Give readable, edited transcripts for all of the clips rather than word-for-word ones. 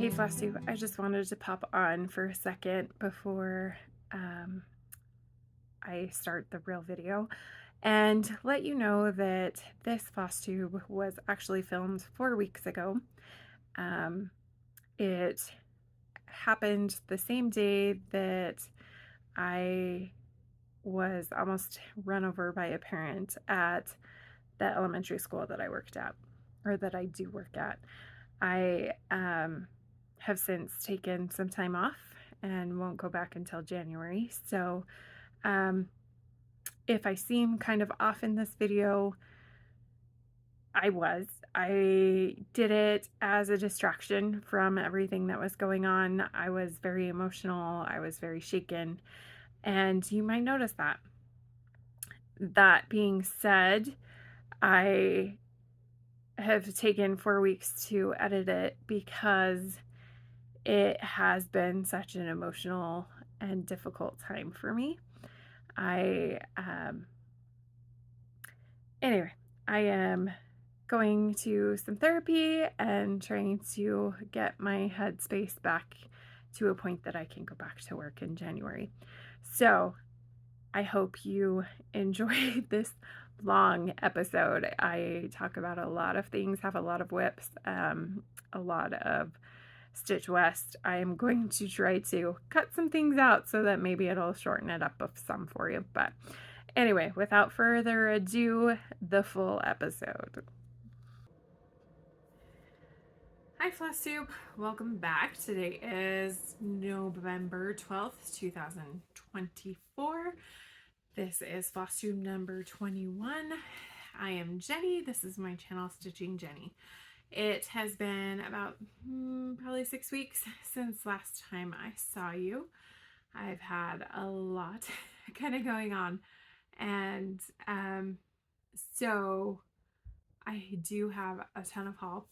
Hey Flosstube, I just wanted to pop on for a second before I start the real video and let you know that this Flosstube was actually filmed 4 weeks ago. It happened the same day that I was almost run over by a parent at the elementary school that I worked at, or that I do work at. I have since taken some time off and won't go back until January. So if I seem kind of off in this video, I did it as a distraction from everything that was going on. I was very emotional. I was very shaken. And you might notice that. That being said, I have taken 4 weeks to edit it because it has been such an emotional and difficult time for me. Anyway, I am going to some therapy and trying to get my headspace back to a point that I can go back to work in January. So I hope you enjoyed this long episode. I talk about a lot of things, have a lot of whips, a lot of Stitch West. I am going to try to cut some things out so that maybe it'll shorten it up of some for you. But anyway, without further ado, the full episode. Hi Flosstube, welcome back. Today is November 12th, 2024. This is Flosstube number 21. I am Jenny. This is my channel, Stitching Jennie. It has been about probably 6 weeks since last time I saw you. I've had a lot kind of going on, and so I do have a ton of haul,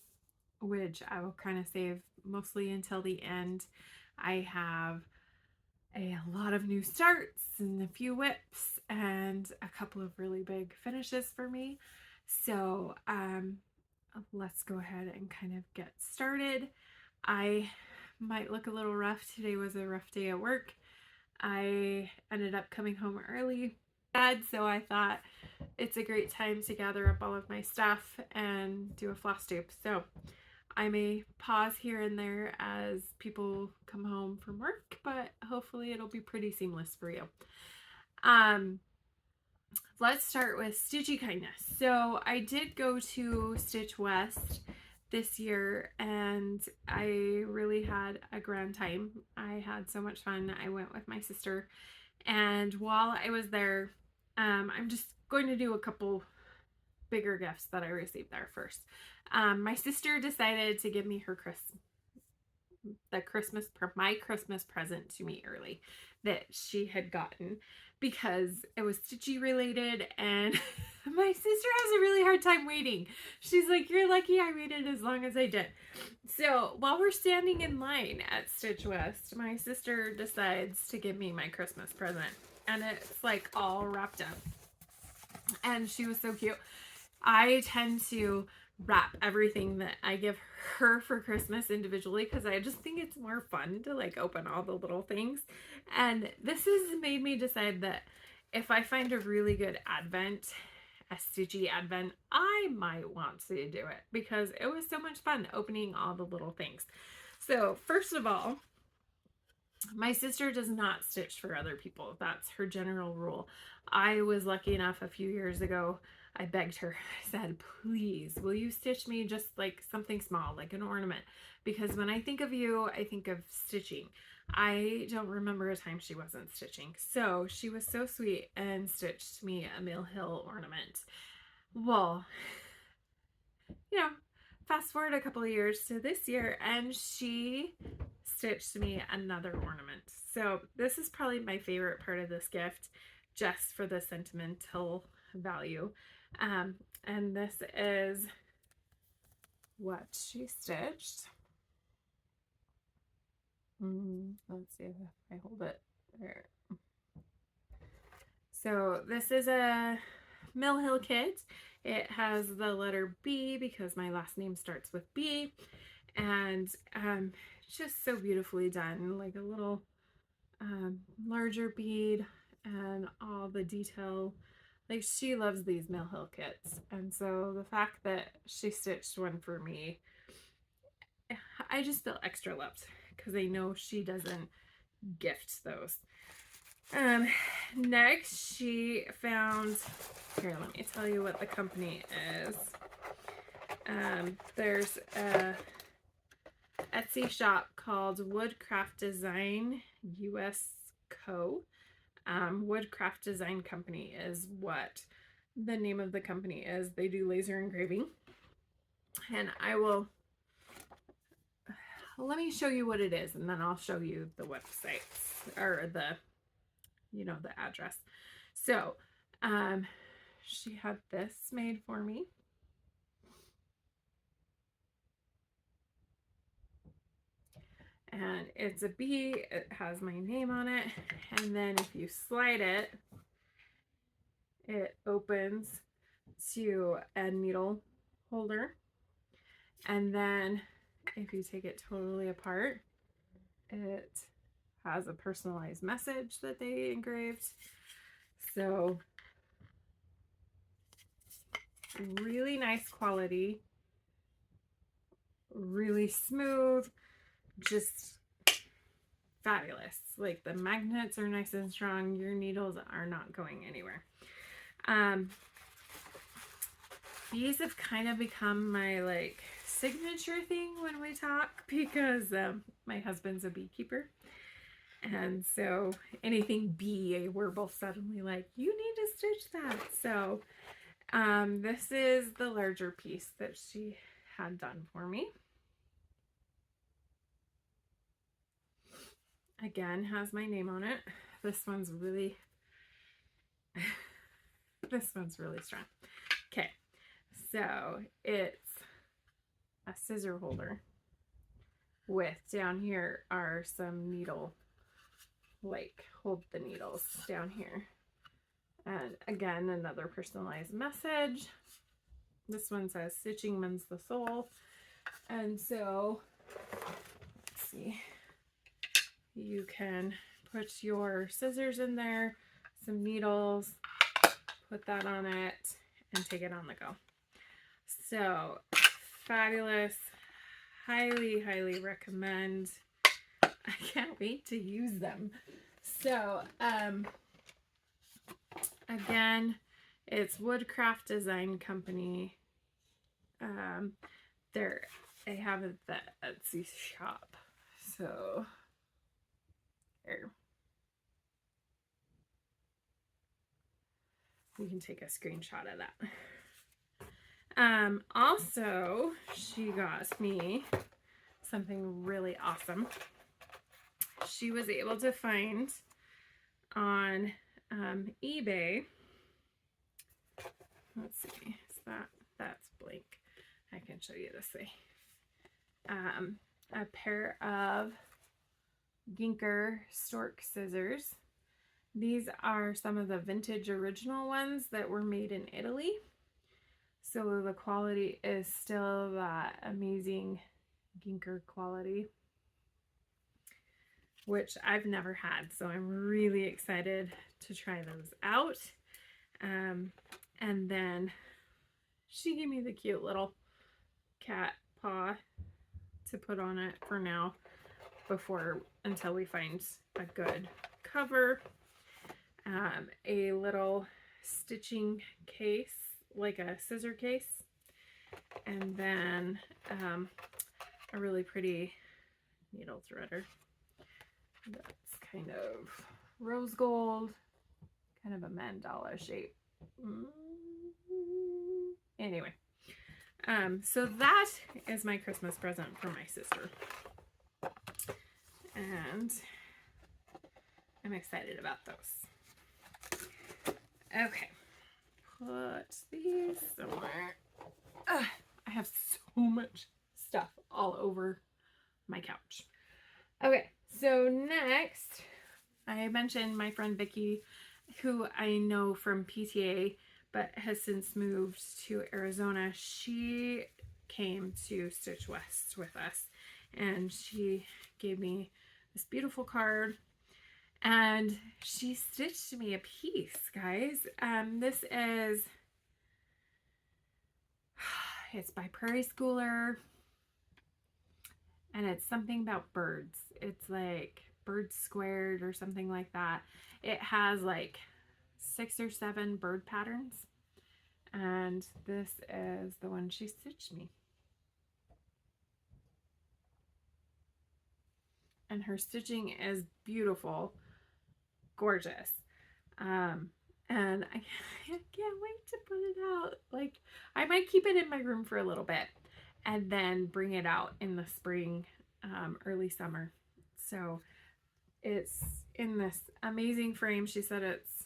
which I will kind of save mostly until the end. I have a lot of new starts and a few whips and a couple of really big finishes for me. So let's go ahead and kind of get started. I might look a little rough. Today was a rough day at work. I ended up coming home early, so I thought it's a great time to gather up all of my stuff and do a Flosstube. So I may pause here and there as people come home from work, but hopefully it'll be pretty seamless for you. Let's start with Stitchy Kindness. So I did go to Stitch West this year and I really had a grand time. I had so much fun. I went with my sister, and while I was there, I'm just going to do a couple bigger gifts that I received there first. My sister decided to give me my Christmas present to me early that she had gotten because it was Stitchy related, and my sister has a really hard time waiting. She's like, "You're lucky I waited as long as I did." So while we're standing in line at Stitch West, my sister decides to give me my Christmas present, and it's like all wrapped up, and she was so cute. I tend to wrap everything that I give her for Christmas individually because I just think it's more fun to like open all the little things. And this has made me decide that if I find a really good advent, a Stitchy advent, I might want to do it because it was so much fun opening all the little things. So first of all, my sister does not stitch for other people. That's her general rule. I was lucky enough a few years ago, I begged her, I said, "Please, will you stitch me just like something small, like an ornament? Because when I think of you, I think of stitching." I don't remember a time she wasn't stitching. So she was so sweet and stitched me a Mill Hill ornament. Well, fast forward a couple of years to this year, and she stitched me another ornament. So this is probably my favorite part of this gift, just for the sentimental value. And this is what she stitched. Let's see if I hold it there. So this is a Mill Hill kit. It has the letter B because my last name starts with B, and just so beautifully done, like a little larger bead and all the detail. Like, she loves these Mill Hill kits, and so the fact that she stitched one for me, I just feel extra loved because I know she doesn't gift those. Next she found, here, let me tell you what the company is. There's a Etsy shop called Woodcraft Design US Co. Woodcraft Design Company is what the name of the company is. They do laser engraving, and I will, let me show you what it is, and then I'll show you the websites, or the, you know, the address. So she had this made for me. And it's a bee, it has my name on it, and then if you slide it, it opens to a needle holder. And then if you take it totally apart, it has a personalized message that they engraved. So really nice quality, really smooth, just fabulous. Like, the magnets are nice and strong. Your needles are not going anywhere. These have kind of become my like signature thing when we talk, because my husband's a beekeeper, and so anything bee, we're both suddenly like, you need to stitch that. So this is the larger piece that she had done for me. Again, has my name on it. This one's really this one's really strong. Okay, so it's a scissor holder with, down here are some needle, like, hold the needles down here. And again, another personalized message. This one says stitching mends the soul. And so, let's see, you can put your scissors in there, some needles, put that on it, and take it on the go. So fabulous. Highly, highly recommend. I can't wait to use them. So again, it's Woodcraft Design Company. They have it at the Etsy shop. So here, you can take a screenshot of that. Also, she got me something really awesome. She was able to find on eBay. Let's see, that's blank. I can show you this way. A pair of Ginker Stork scissors. These are some of the vintage original ones that were made in Italy. So the quality is still that amazing Ginker quality, which I've never had. So I'm really excited to try those out. And then she gave me the cute little cat paw to put on it for now, until we find a good cover. A little stitching case, like a scissor case, and then a really pretty needle threader that's kind of rose gold, kind of a mandala shape. Anyway, so that is my Christmas present for my sister, and I'm excited about those. Okay, put these somewhere. I have so much stuff all over my couch. Okay, so next, I mentioned my friend Vicki, who I know from PTA, but has since moved to Arizona. She came to Stitch West with us, and she gave me this beautiful card, and she stitched me a piece, guys. This is, it's by Prairie Schooler, and it's something about birds. It's like birds squared or something like that. It has like 6 or 7 bird patterns, and this is the one she stitched me. And her stitching is beautiful, gorgeous. And I can't wait to put it out. Like, I might keep it in my room for a little bit and then bring it out in the spring, early summer. So it's in this amazing frame. She said it's,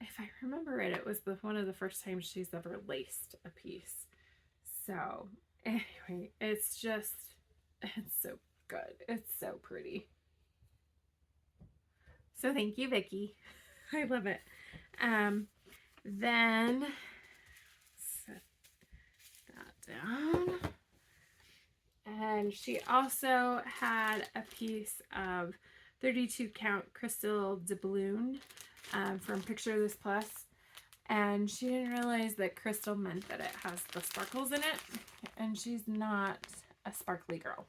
if I remember right, it was one of the first times she's ever laced a piece. So anyway, it's so good. It's so pretty. So thank you, Vicki. I love it. Then set that down. And she also had a piece of 32 count crystal doubloon from Picture This Plus. And she didn't realize that crystal meant that it has the sparkles in it. And she's not a sparkly girl.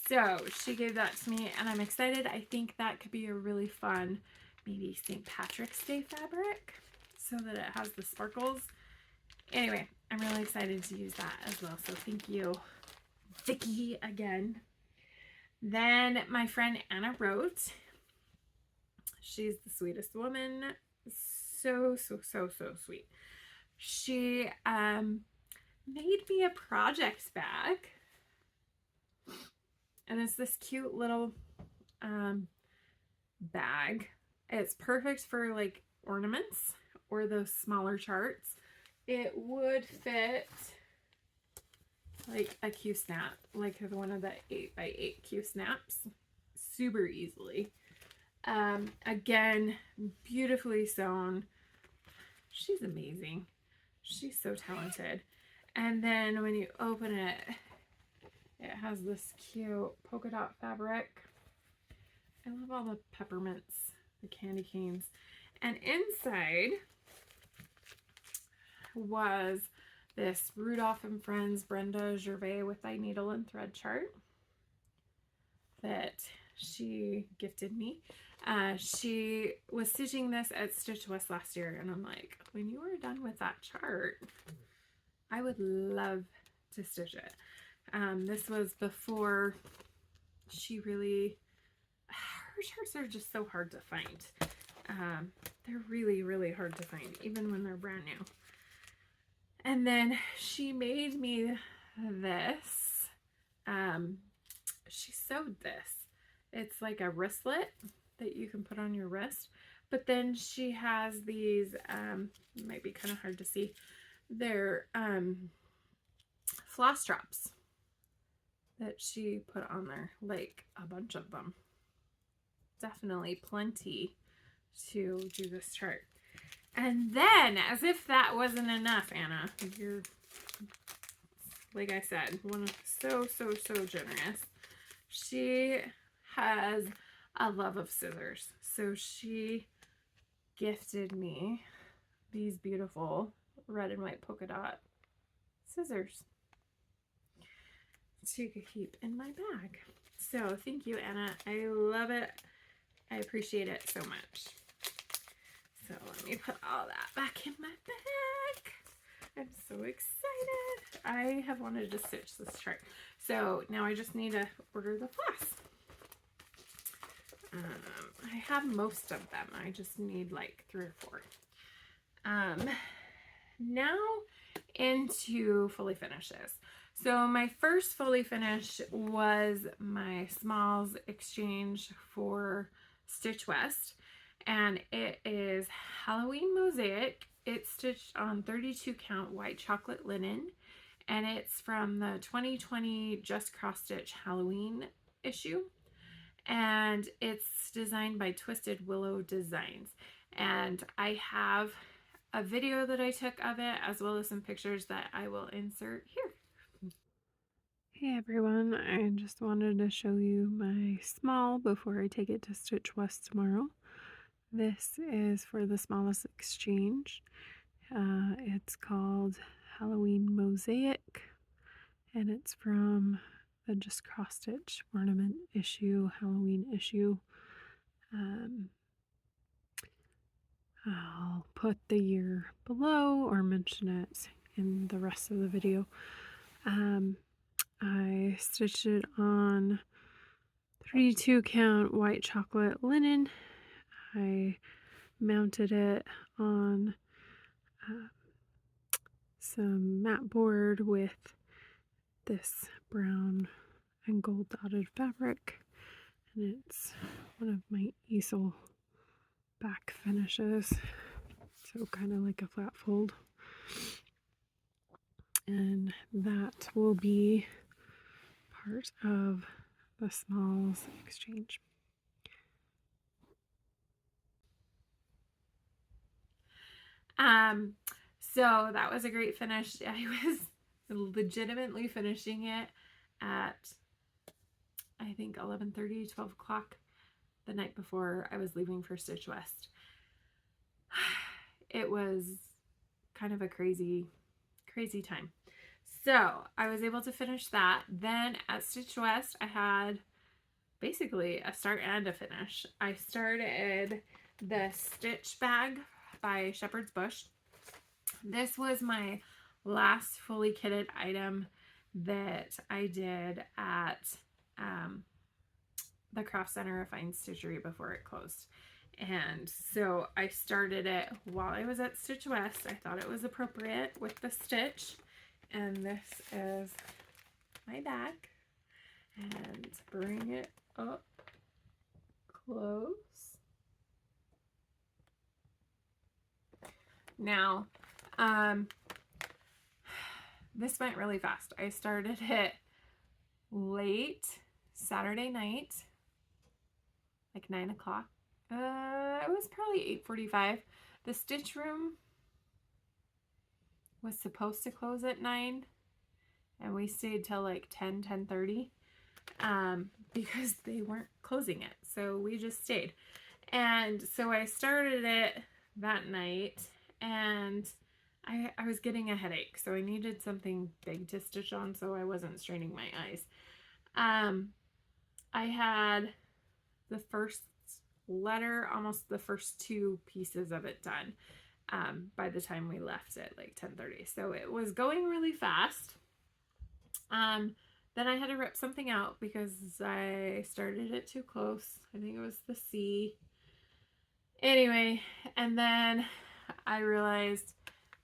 So she gave that to me, and I'm excited. I think that could be a really fun, maybe St. Patrick's Day fabric, so that it has the sparkles. Anyway, I'm really excited to use that as well. So thank you, Vicki, again. Then my friend Anna wrote. She's the sweetest woman. So sweet. She made me a project bag. And it's this cute little bag. It's perfect for like ornaments or those smaller charts. It would fit like a Q snap, like one of the 8x8 Q snaps, super easily. Again, beautifully sewn. She's amazing. She's so talented. And then when you open it, it has this cute polka dot fabric. I love all the peppermints, the candy canes. And inside was this Rudolph and Friends Brenda Gervais with thy needle and thread chart that she gifted me. She was stitching this at Stitch West last year, and I'm like, when you are done with that chart, I would love to stitch it. This was before she really, her charts are just so hard to find. They're really hard to find, even when they're brand new. And then she made me this. She sewed this. It's like a wristlet that you can put on your wrist. But then she has these, it might be kind of hard to see, they're floss drops that she put on there, like a bunch of them. Definitely plenty to do this chart. And then, as if that wasn't enough, Anna, you're, like I said, so generous. She has a love of scissors. So she gifted me these beautiful red and white polka dot scissors to keep in my bag. So thank you, Anna. I love it. I appreciate it so much. So let me put all that back in my bag. I'm so excited. I have wanted to stitch this chart. So now I just need to order the floss. I have most of them. I just need like 3 or 4. Now into fully finishes. So my first fully finish was my Smalls exchange for Stitch West, and it is Halloween Mosaic. It's stitched on 32 count white chocolate linen, and it's from the 2020 Just Cross Stitch Halloween issue, and it's designed by Twisted Willow Designs. And I have a video that I took of it, as well as some pictures that I will insert here. Hey everyone, I just wanted to show you my small before I take it to Stitch West tomorrow. This is for the smallest exchange. It's called Halloween Mosaic, and it's from the Just Cross Stitch ornament issue, Halloween issue. I'll put the year below or mention it in the rest of the video. I stitched it on 32 count white chocolate linen. I mounted it on some mat board with this brown and gold dotted fabric, and it's one of my easel back finishes, so kind of like a flat fold, and that will be part of the smalls exchange. So that was a great finish. I was legitimately finishing it at, I think, 11:30, 12 o'clock the night before I was leaving for Stitch West. It was kind of a crazy time. So I was able to finish that. Then at Stitch West, I had basically a start and a finish. I started the stitch bag by Shepherd's Bush. This was my last fully kitted item that I did at the Craft Center of Fine Stitchery before it closed. And so I started it while I was at Stitch West. I thought it was appropriate with the stitch. And this is my bag. And bring it up close. Now, this went really fast. I started it late Saturday night, like 9 o'clock. It was probably 8:45. The stitch room was supposed to close at 9, and we stayed till like 10:30 because they weren't closing it. So we just stayed. And so I started it that night, and I was getting a headache, so I needed something big to stitch on so I wasn't straining my eyes. I had the first letter, almost the first 2 pieces of it done by the time we left at like 10:30. So it was going really fast. Then I had to rip something out because I started it too close. I think it was the C. Anyway, and then I realized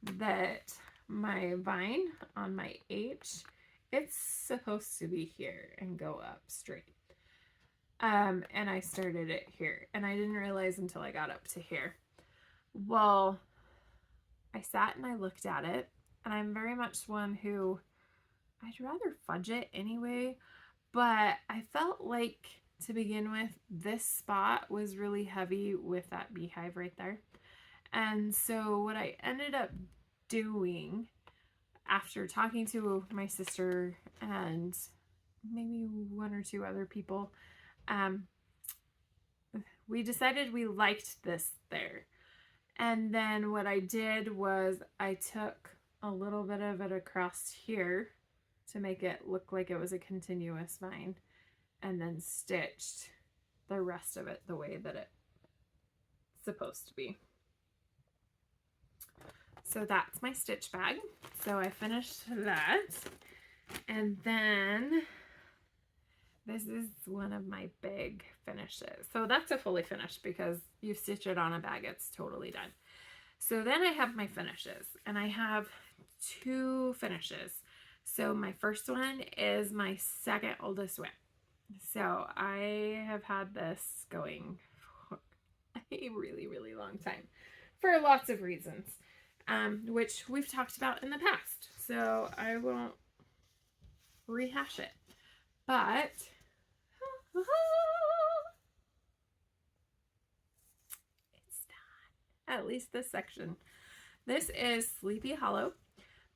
that my vine on my H, it's supposed to be here and go up straight. And I started it here, and I didn't realize until I got up to here. Well, I sat and I looked at it, and I'm very much one who, I'd rather fudge it anyway, but I felt like to begin with, this spot was really heavy with that beehive right there. And so what I ended up doing after talking to my sister and maybe 1 or 2 other people, we decided we liked this there. And then what I did was I took a little bit of it across here to make it look like it was a continuous vine, and then stitched the rest of it the way that it's supposed to be. So that's my stitch bag. So I finished that. And then this is one of my big finishes. So that's a fully finished because you stitch it on a bag, it's totally done. So then I have my finishes, and I have 2 finishes. So my first one is my second oldest whip. So I have had this going for a really long time for lots of reasons, which we've talked about in the past. So I won't rehash it, but it's done. At least this section. This is Sleepy Hollow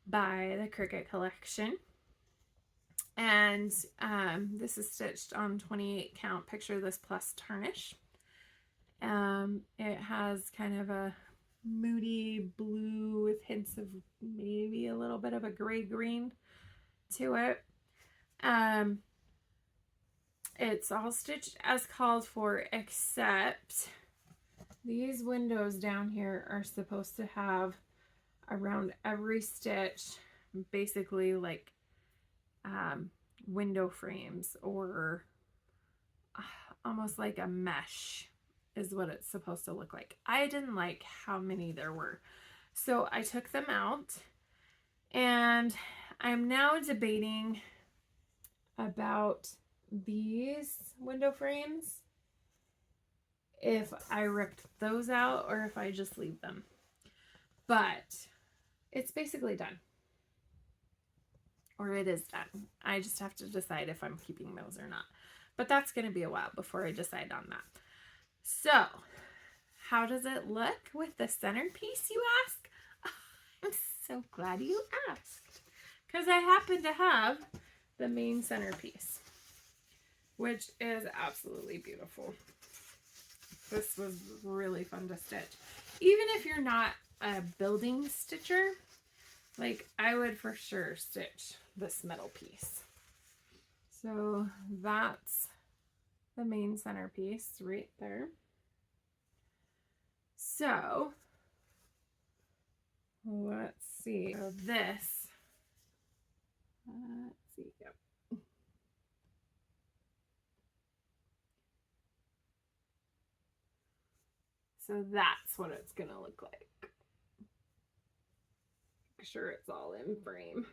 by the Cricket Collection. And this is stitched on 28 count Picture This Plus tarnish. It has kind of a moody blue with hints of maybe a little bit of a gray green to it. It's all stitched as called for, except these windows down here are supposed to have around every stitch basically like window frames, or almost like a mesh is what it's supposed to look like. I didn't like how many there were, so I took them out, and I'm now debating about these window frames, if I ripped those out or if I just leave them. But it's basically done, or it is done. I just have to decide if I'm keeping those or not, but that's going to be a while before I decide on that. So how does it look with the centerpiece, you ask? I'm so glad you asked, because I happen to have the main centerpiece, which is absolutely beautiful. This was really fun to stitch. Even if you're not a building stitcher, like I would for sure stitch this middle piece. So that's the main centerpiece right there. So let's see. So this, let's see, yep. So that's what it's gonna look like. Make sure it's all in frame.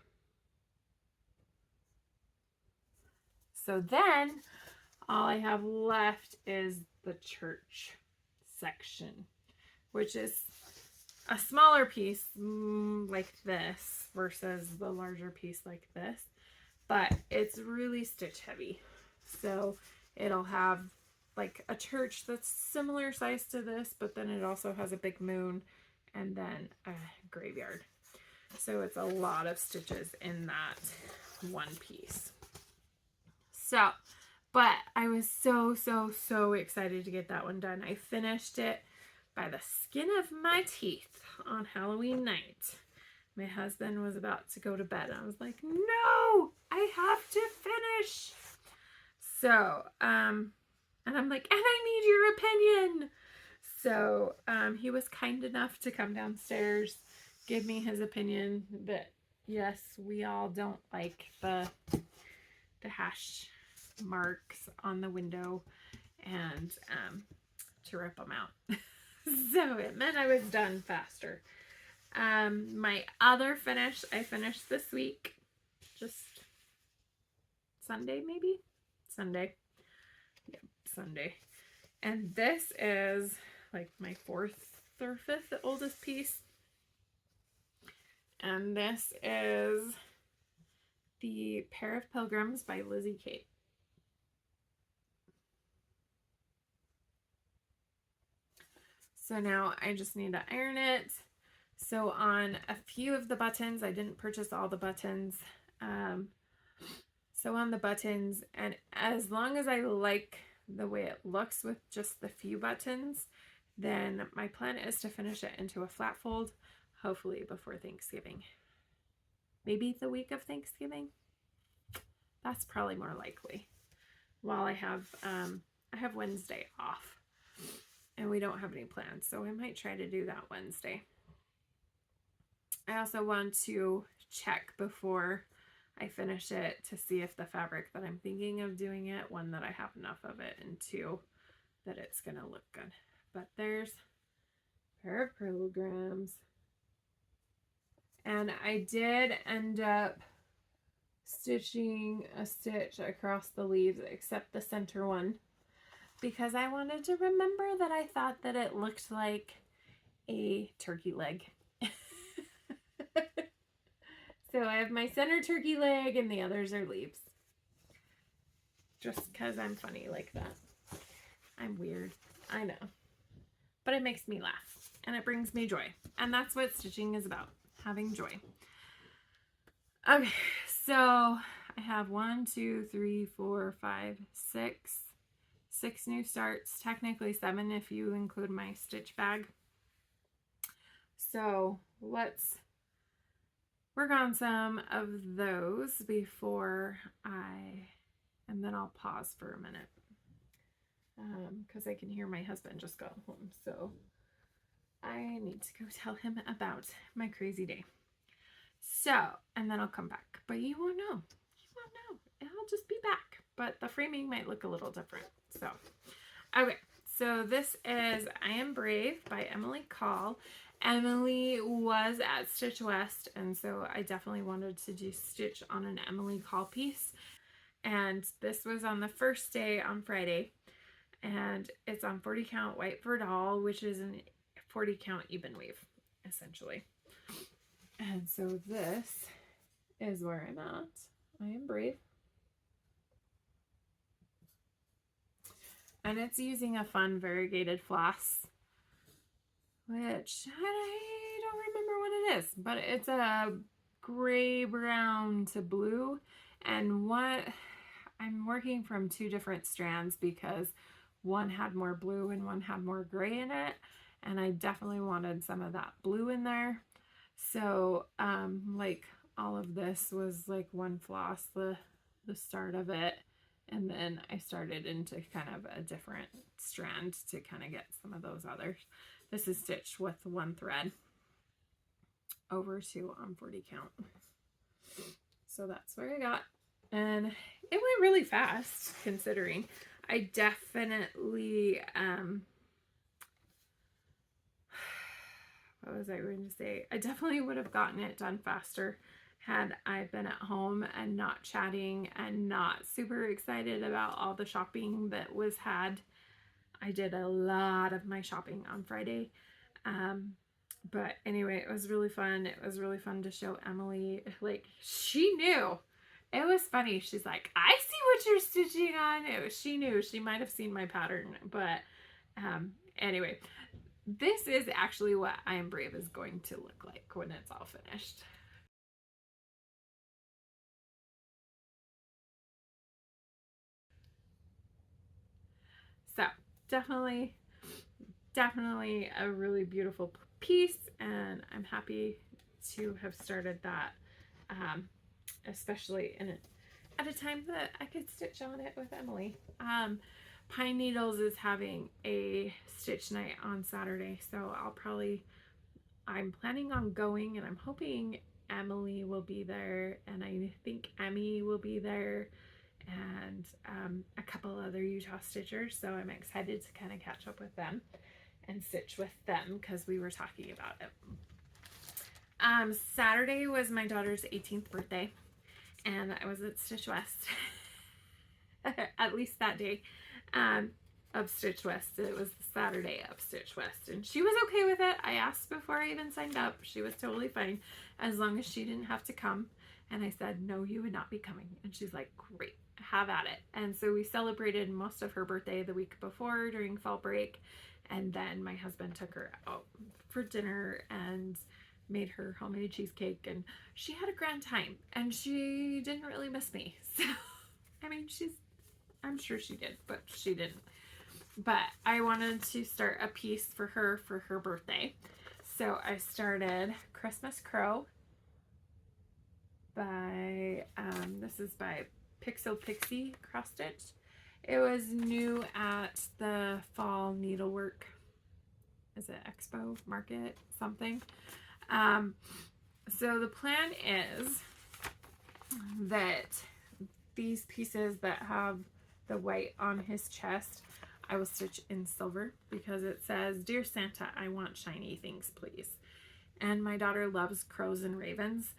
So then all I have left is the church section, which is a smaller piece like this versus the larger piece like this, but it's really stitch heavy. So it'll have like a church that's similar size to this, but then it also has a big moon and then a graveyard. So it's a lot of stitches in that one piece. So, but I was so excited to get that one done. I finished it by the skin of my teeth on Halloween night. My husband was about to go to bed. I was like, no, I have to finish. So, and I'm like, and I need your opinion. So he was kind enough to come downstairs, give me his opinion that yes, we all don't like the hash marks on the window, and to rip them out. So it meant I was done faster. My other finish, I finished this week, just Sunday maybe? Sunday. Yep, Sunday. And this is like my 4th or 5th oldest piece. And this is the Pair of Pilgrims by Lizzie Kate. So now I just need to iron it. So on a few of the buttons, I didn't purchase all the buttons. So on the buttons, and as long as I like the way it looks with just the few buttons, then my plan is to finish it into a flat fold, hopefully before Thanksgiving. Maybe the week of Thanksgiving. That's probably more likely. While I have Wednesday off, and we don't have any plans, so I might try to do that Wednesday. I also want to check before I finish it to see if the fabric that I'm thinking of doing it, one, that I have enough of it, and 2, that it's gonna look good. But there's a pair of Pilgrims. And I did end up stitching a stitch across the leaves except the center one, because I wanted to remember that I thought that it looked like a turkey leg. So I have my center turkey leg and the others are leaves. Just because I'm funny like that. I'm weird. I know. But it makes me laugh and it brings me joy. And that's what stitching is about. Having joy. Okay, so I have 1, 2, 3, 4, 5, 6 new starts, technically 7 if you include my stitch bag. So let's work on some of those and then I'll pause for a minute because I can hear my husband just got home, so I need to go tell him about my crazy day. So, and then I'll come back, but you won't know. You won't know. I'll just be back, but the framing might look a little different. So, okay. So this is I Am Brave by Emily Call. Emily was at Stitch West, and so I definitely wanted to do stitch on an Emily Call piece. And this was on the first day on Friday, and it's on 40 count white verdal, which is an 40 count even weave, essentially. And so this is where I'm at. I Am Brave. And it's using a fun variegated floss, which I don't remember what it is, but it's a gray brown to blue. And I'm working from 2 different strands because one had more blue and one had more gray in it, and I definitely wanted some of that blue in there. So like all of this was like one floss, the start of it, and then I started into kind of a different strand to kind of get some of those others. This is stitched with 1 thread over to 40 count. So that's where I got, and it went really fast considering. I definitely what was I going to say? I definitely would have gotten it done faster had I been at home and not chatting and not super excited about all the shopping that was had. I did a lot of my shopping on Friday. But anyway, it was really fun. It was really fun to show Emily. Like, she knew. It was funny. She's like, I see what you're stitching on. She knew. She might have seen my pattern. But anyway, this is actually what I Am Brave is going to look like when it's all finished. So definitely a really beautiful piece, and I'm happy to have started that, especially at a time that I could stitch on it with Emily. Pine Needles is having a stitch night on Saturday, so I'm planning on going, and I'm hoping Emily will be there, and I think Emmy will be there, and a couple other Utah stitchers, so I'm excited to kind of catch up with them and stitch with them because we were talking about it. Saturday was my daughter's 18th birthday, and I was at Stitch West at least that day of Stitch West. It was the Saturday of Stitch West, and she was okay with it. I asked before I even signed up. She was totally fine as long as she didn't have to come, and I said, no, you would not be coming, and she's like, great, have at it. And so we celebrated most of her birthday the week before during fall break, and then my husband took her out for dinner and made her homemade cheesecake, and she had a grand time, and she didn't really miss me. So I mean, I'm sure she did, but she didn't. But I wanted to start a piece for her birthday, so I started Christmas Crow by this is by Pixie cross stitch. It was new at the fall needlework, is it expo market something. So the plan is that these pieces that have the white on his chest, I will stitch in silver because it says, Dear Santa, I want shiny things, please. And my daughter loves crows and ravens.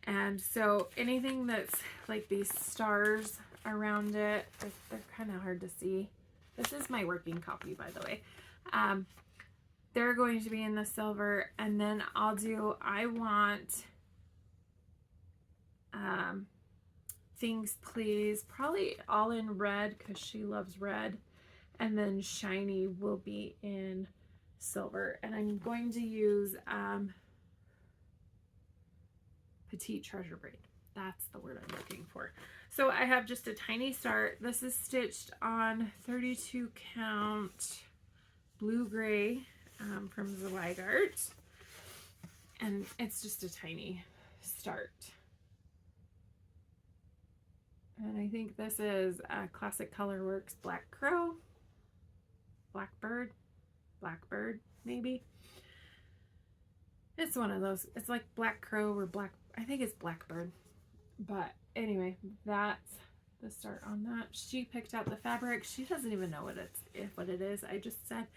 And so anything that's like these stars around it, they're kind of hard to see. This is my working copy, by the way. They're going to be in the silver, and then I want things, please, probably all in red because she loves red, and then shiny will be in silver. And I'm going to use Petite Treasure Braid. That's the word I'm looking for. So I have just a tiny start. This is stitched on 32 count blue gray from Zweigart. And it's just a tiny start. And I think this is Classic Colorworks Black Crow, Blackbird, maybe. It's one of those. It's like Black Crow or I think it's Blackbird. But anyway, that's the start on that. She picked out the fabric. She doesn't even know what it is. I just said,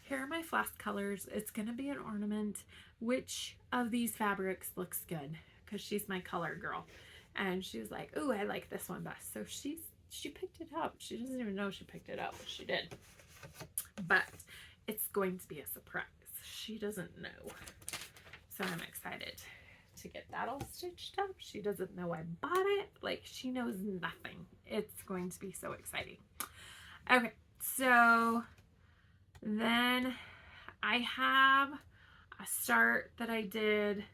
here are my flask colors. It's going to be an ornament. Which of these fabrics looks good? Because she's my color girl. And she was like, "Ooh, I like this one best." So she picked it up. She doesn't even know she picked it up. She did. But it's going to be a surprise. She doesn't know. So I'm excited to get that all stitched up. She doesn't know I bought it. Like, she knows nothing. It's going to be so exciting. Okay, so then I have a start that I did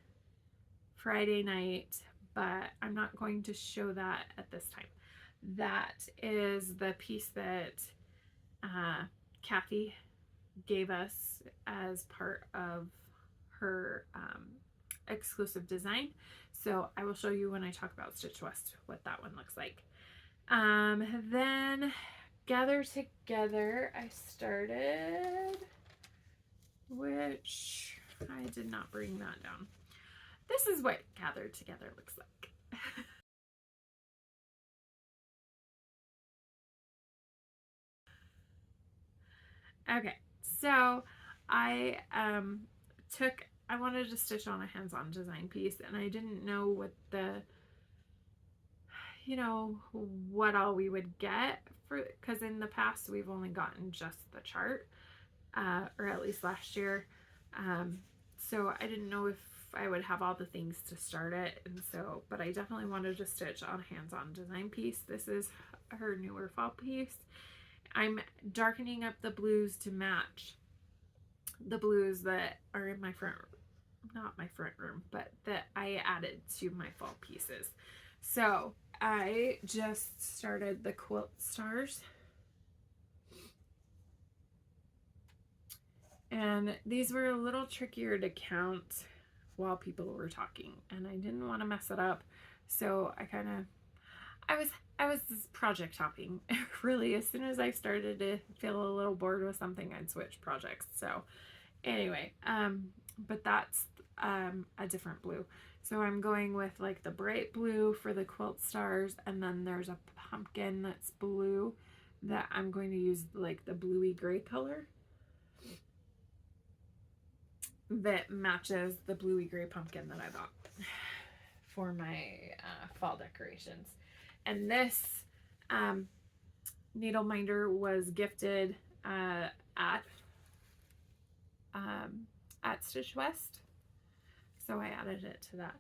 Friday night, but I'm not going to show that at this time. That is the piece that Kathy gave us as part of her exclusive design. So I will show you when I talk about Stitch West what that one looks like. Then Gather Together I started, which I did not bring that down. This is what Gather Together looks like. Okay, so I wanted to stitch on a hands-on design piece, and I didn't know what what all we would get for, because in the past we've only gotten just the chart, or at least last year. So I didn't know if I would have all the things to start it, and so, but I definitely wanted to stitch on a hands-on design piece. This is her newer fall piece. I'm darkening up the blues to match the blues that are in my not my front room, but that I added to my fall pieces. So I just started the quilt stars. And these were a little trickier to count while people were talking, and I didn't want to mess it up. So I was project hopping. Really, as soon as I started to feel a little bored with something, I'd switch projects. So anyway, but that's a different blue. So I'm going with like the bright blue for the quilt stars, and then there's a pumpkin that's blue that I'm going to use like the bluey gray color that matches the bluey gray pumpkin that I bought for my fall decorations. And this needle minder was gifted at Stitch West, so I added it to that.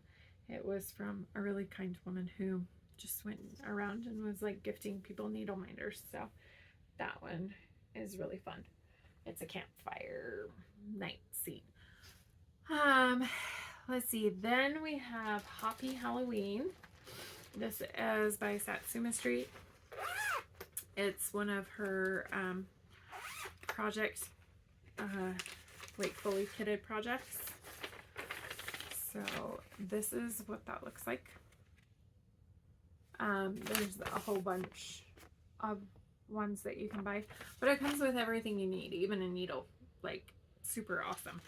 It was from a really kind woman who just went around and was like gifting people needle minders, so that one is really fun. It's a campfire night scene. Let's see, then we have Hoppy Halloween. This is by Satsuma Street. It's one of her project, like fully kitted projects. So this is what that looks like. There's a whole bunch of ones that you can buy, but it comes with everything you need, even a needle. Like, super awesome.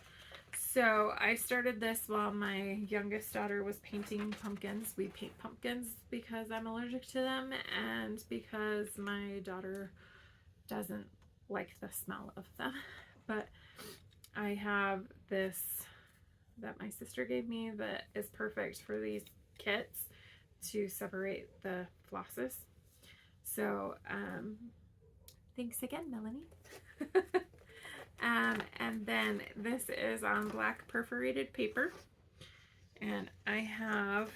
So I started this while my youngest daughter was painting pumpkins. We paint pumpkins because I'm allergic to them, and because my daughter doesn't like the smell of them. But I have this that my sister gave me that is perfect for these kits to separate the flosses. So thanks again, Melanie. And then this is on black perforated paper, and I have,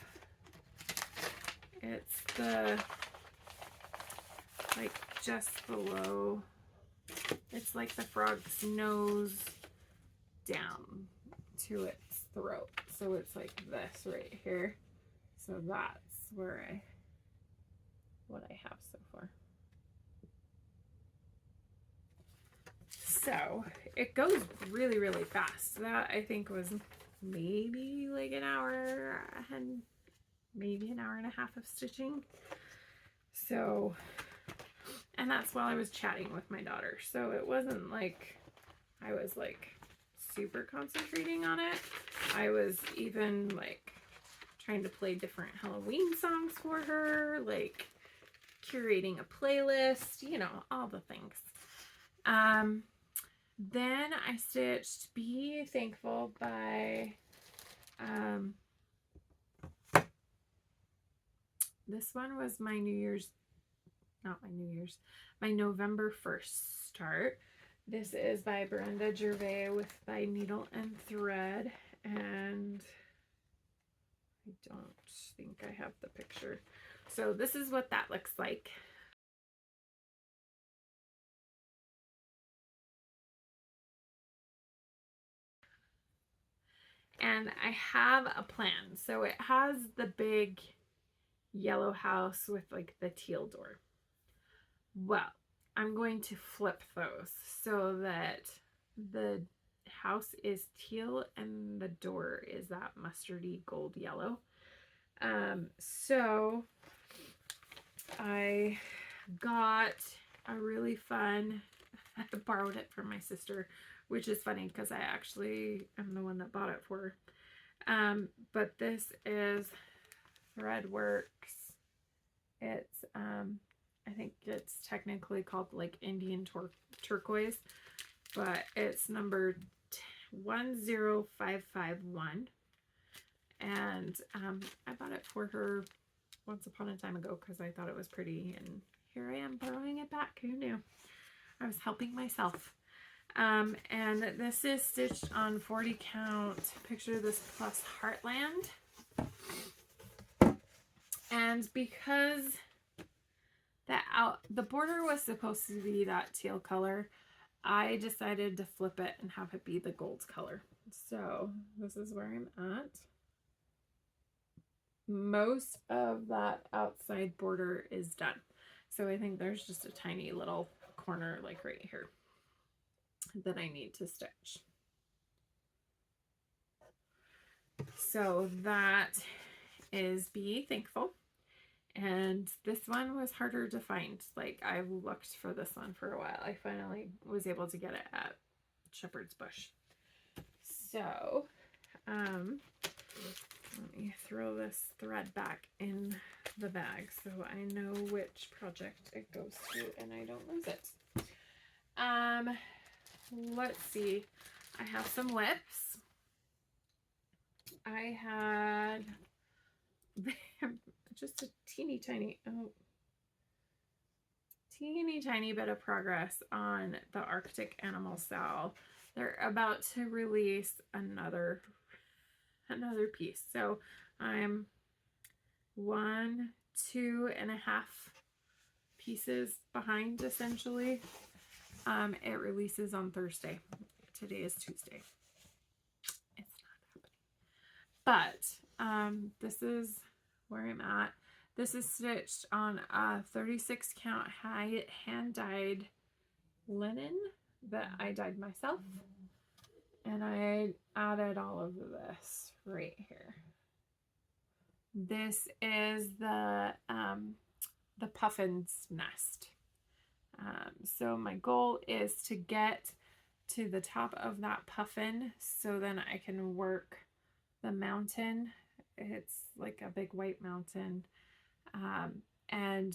it's the, like, just below, it's like the frog's nose down to its throat, so it's like this right here. So that's what I have so far. So it goes really, really fast. That I think was maybe like an hour and maybe an hour and a half of stitching. So, and that's while I was chatting with my daughter. So it wasn't like I was like super concentrating on it. I was even like trying to play different Halloween songs for her, like curating a playlist, you know, all the things. Then I stitched Be Thankful by this one was my my November 1st start. This is by Brenda Gervais with By Needle and Thread, and I don't think I have the picture. So this is what that looks like. And I have a plan. So it has the big yellow house with like the teal door. Well, I'm going to flip those so that the house is teal and the door is that mustardy gold yellow. So I got a really fun, I borrowed it from my sister, which is funny because I actually am the one that bought it for her. But this is Threadworks. It's I think it's technically called like Indian turquoise, but it's number 10551, and I bought it for her once upon a time ago because I thought it was pretty, and here I am borrowing it back. Who knew? I was helping myself. And this is stitched on 40 count. Picture this plus Heartland. And because the border was supposed to be that teal color, I decided to flip it and have it be the gold color. So this is where I'm at. Most of that outside border is done. So I think there's just a tiny little corner like right here that I need to stitch. So that is Be Thankful. And this one was harder to find. Like, I've looked for this one for a while. I finally was able to get it at Shepherd's Bush. So, let me throw this thread back in the bag so I know which project it goes to and I don't lose it. Let's see. I have some whips. I had just a teeny tiny bit of progress on the Arctic Animal Cell. They're about to release another piece, so I'm 1, 2.5 pieces behind essentially. It releases on Thursday. Today is Tuesday. It's not happening, but this is where I'm at. This is stitched on a 36 count hand dyed linen that I dyed myself, and I added all of this right here. This is the puffin's nest. So my goal is to get to the top of that puffin so then I can work the mountain. It's like a big white mountain. And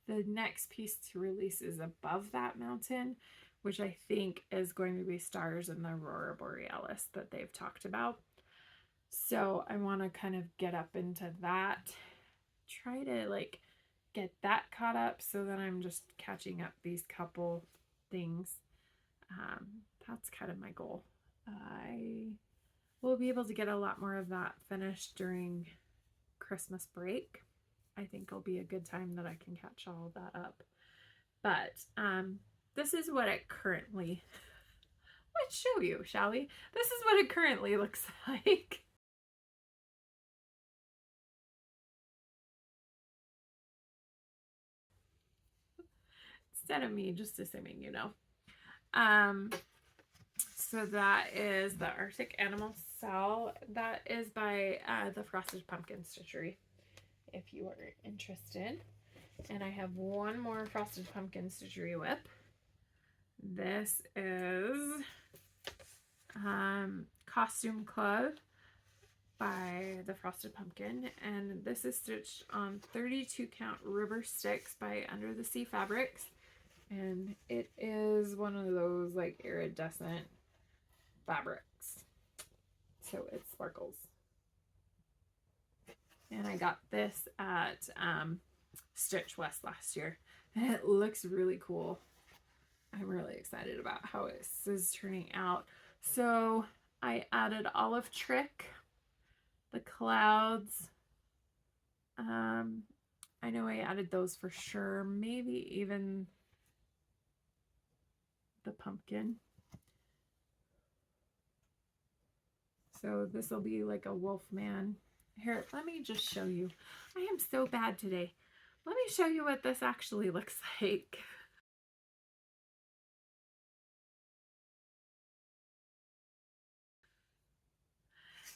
the next piece to release is above that mountain, which I think is going to be stars in the Aurora Borealis that they've talked about. So I want to kind of get up into that, try to like get that caught up so that I'm just catching up these couple things. That's kind of my goal. I will be able to get a lot more of that finished during Christmas break. I think it'll be a good time that I can catch all of that up. But this is what it currently, let's show you, shall we? This is what it currently looks like. instead of me just assuming, you know. So that is the Arctic Animal Cell. That is by the Frosted Pumpkin Stitchery, if you are interested. And I have one more Frosted Pumpkin Stitchery whip. This is Costume Club by the Frosted Pumpkin, and this is stitched on 32 count river sticks by Under the Sea Fabrics, and it is one of those like iridescent fabrics, so it sparkles. And I got this at Stitch West last year, and it looks really cool. I'm really excited about how it is turning out. So I added Olive Trick, the clouds. I know I added those for sure. Maybe even the pumpkin. So this will be like a wolf man. Here, let me just show you. I am so bad today. Let me show you what this actually looks like.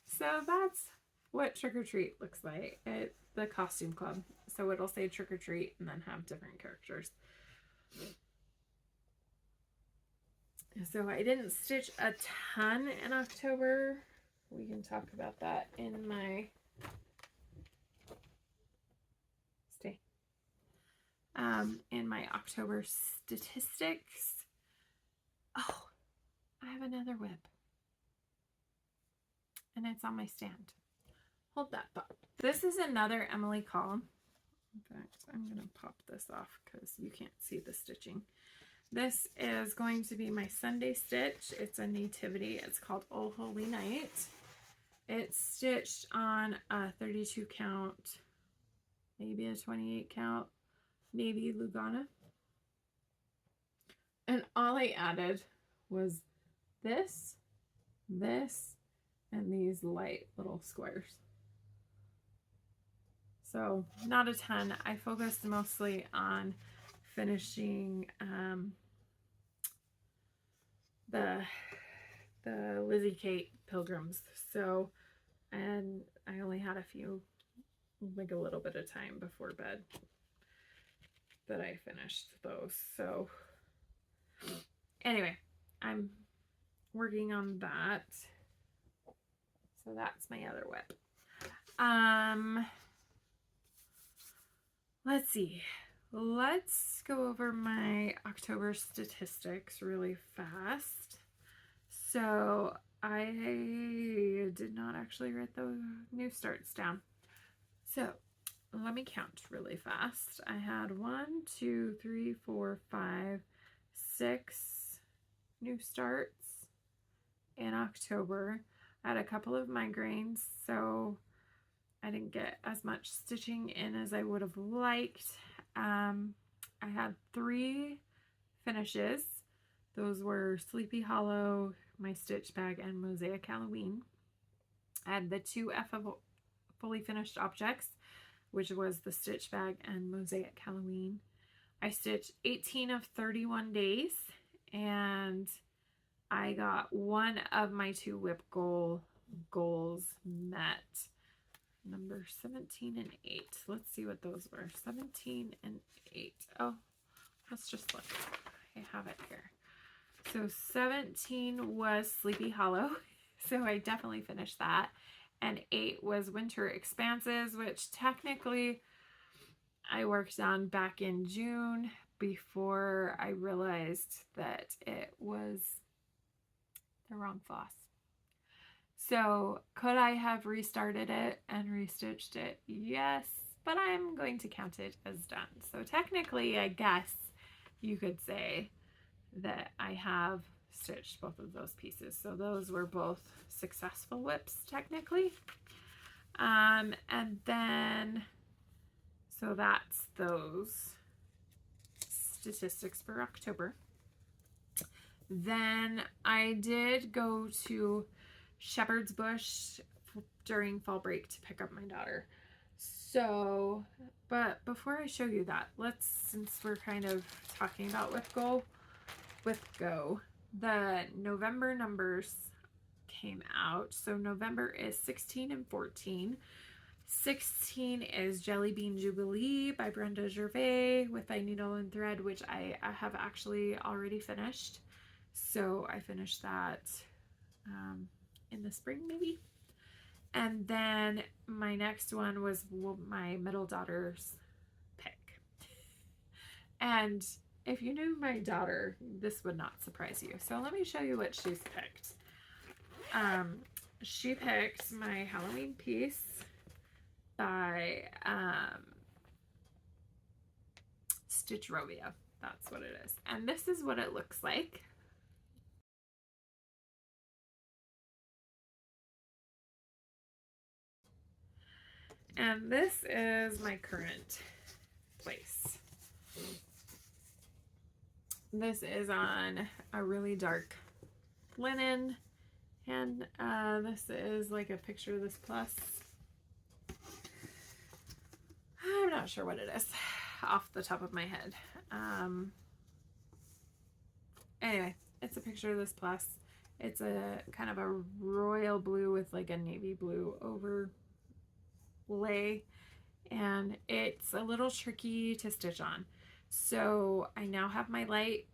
So that's what Trick or Treat looks like at the Costume Club. So it'll say Trick or Treat and then have different characters. So I didn't stitch a ton in October. We can talk about that in my October statistics. Oh, I have another whip. And it's on my stand. Hold that thought. This is another Emily column. In fact, I'm going to pop this off because you can't see the stitching. This is going to be my Sunday stitch. It's a nativity. It's called Oh Holy Night. It's stitched on a 32 count, maybe a 28 count, navy Lugana. And all I added was this, and these light little squares. So not a ton. I focused mostly on finishing the Lizzie Kate Pilgrims. So, and I only had a few, like a little bit of time before bed that I finished those. So anyway, I'm working on that. So that's my other whip. Let's see. Let's go over my October statistics really fast. So I did not actually write the new starts down. So let me count really fast. I had 1, 2, 3, 4, 5, 6 new starts in October. I had a couple of migraines, so I didn't get as much stitching in as I would have liked. I had 3 finishes. Those were Sleepy Hollow, my Stitch Bag, and Mosaic Halloween. I had the 2 fully finished objects, which was the Stitch Bag and Mosaic Halloween. I stitched 18 of 31 days, and I got one of my 2 whip goals met. Number 17 and 8. Let's see what those were. 17 and 8. Oh, let's just look. I have it here. So 17 was Sleepy Hollow. So I definitely finished that. And 8 was Winter Expanses, which technically I worked on back in June before I realized that it was the wrong floss. So could I have restarted it and restitched it? Yes, but I'm going to count it as done. So technically, I guess you could say that I have stitched both of those pieces. So those were both successful whips technically. And then, so that's those statistics for October. Then I did go to Shepherd's Bush during fall break to pick up my daughter. So, but before I show you that, since we're kind of talking about with Go, the November numbers came out. So November is 16 and 14. 16 is Jelly Bean Jubilee by Brenda Gervais with My Needle and Thread, which I have actually already finished. So I finished that in the spring maybe. And then my next one was my middle daughter's pick. And if you knew my daughter, this would not surprise you. So let me show you what she's picked. She picked my Halloween piece by Stitchrovia. That's what it is. And this is what it looks like. And this is my current place. This is on a really dark linen, and this is like a picture of this plus. I'm not sure what it is off the top of my head. Anyway, it's a picture of this plus. It's a kind of a royal blue with like a navy blue overlay, and it's a little tricky to stitch on. So I now have my light,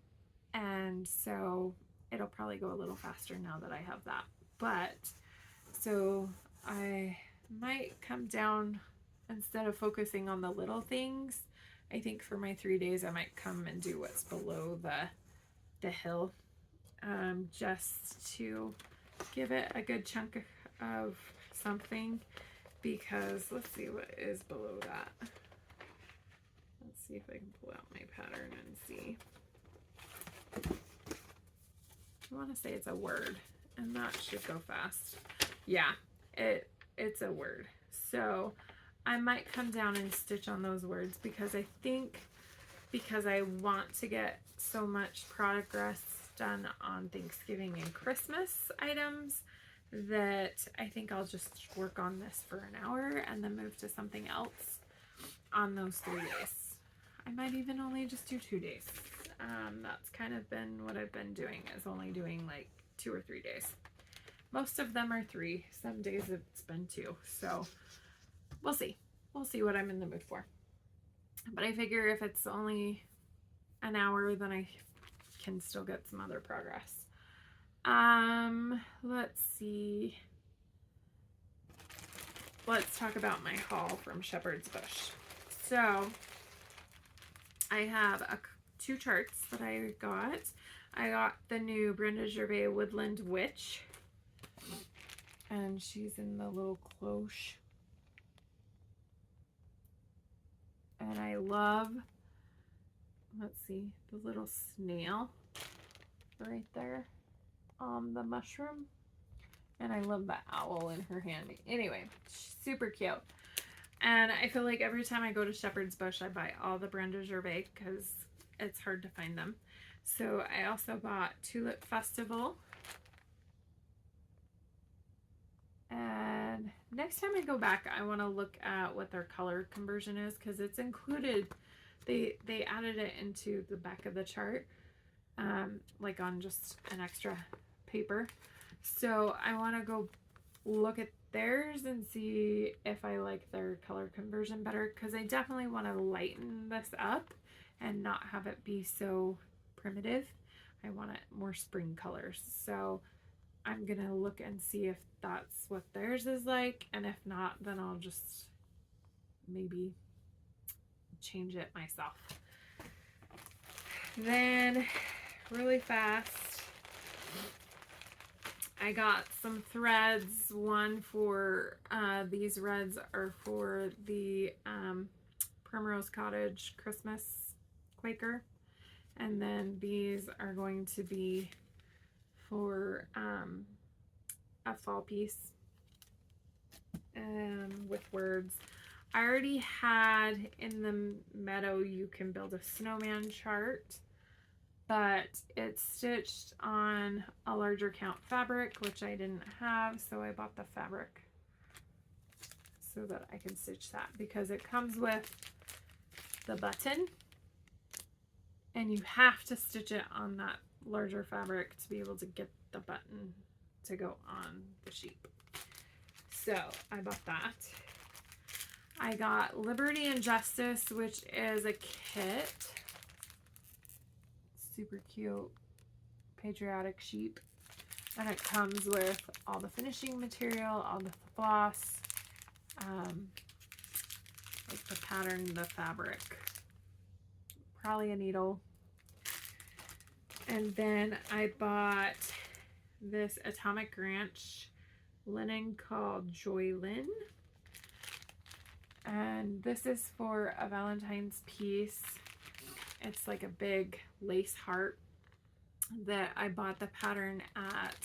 and so it'll probably go a little faster now that I have that. But so I might come down, instead of focusing on the little things, I think for my 3 days I might come and do what's below the hill, just to give it a good chunk of something, because let's see what is below that. Let's see if I can pull out my pattern and see. I want to say it's a word, and that should go fast. Yeah, it's a word. So I might come down and stitch on those words, because I think, because I want to get so much progress done on Thanksgiving and Christmas items, that I think I'll just work on this for an hour and then move to something else on those 3 days. I might even only just do 2 days. That's kind of been what I've been doing, is only doing like 2 or 3 days. Most of them are 3. Some days it's been 2. So we'll see. We'll see what I'm in the mood for. But I figure if it's only an hour, then I can still get some other progress. Let's see. Let's talk about my haul from Shepherd's Bush. So I have 2 charts that I got. I got the new Brenda Gervais Woodland Witch, and she's in the little cloche. And I love, let's see, the little snail right there on the mushroom. And I love the owl in her hand. Anyway, super cute. And I feel like every time I go to Shepherd's Bush, I buy all the Brenda Gervais, because it's hard to find them. So I also bought Tulip Festival. And next time I go back, I want to look at what their color conversion is, because it's included. They added it into the back of the chart, like on just an extra paper. So I want to go look at theirs and see if I like their color conversion better, because I definitely want to lighten this up and not have it be so primitive. I want it more spring colors. So I'm gonna look and see if that's what theirs is like, and if not, then I'll just maybe change it myself. Then really fast, I got some threads. One for these reds are for the Primrose Cottage Christmas Quaker, and then these are going to be for a fall piece with words. I already had in the meadow You Can Build a Snowman chart, but it's stitched on a larger count fabric, which I didn't have, so I bought the fabric. so that I can stitch that, because it comes with the button and you have to stitch it on that larger fabric to be able to get the button to go on the sheep. So I bought that. I got Liberty and Justice, which is a kit. Super cute patriotic sheep. And it comes with all the finishing material, all the floss, like the pattern, the fabric, probably a needle. And then I bought this Atomic Ranch linen called Joy Lin. And this is for a Valentine's piece. It's like a big lace heart that I bought the pattern at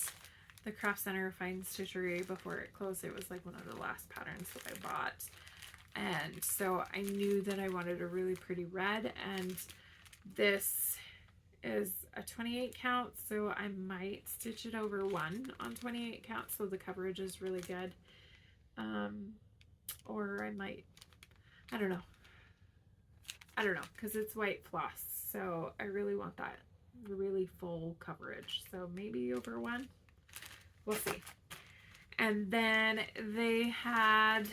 the Craft Center Fine Stitchery before it closed. It was like one of the last patterns that I bought. And so I knew that I wanted a really pretty red, and this is a 28 count, so I might stitch it over one on 28 count so the coverage is really good. Or I might, I don't know, because it's white floss, so I really want that really full coverage, so maybe over one, we'll see. And then they had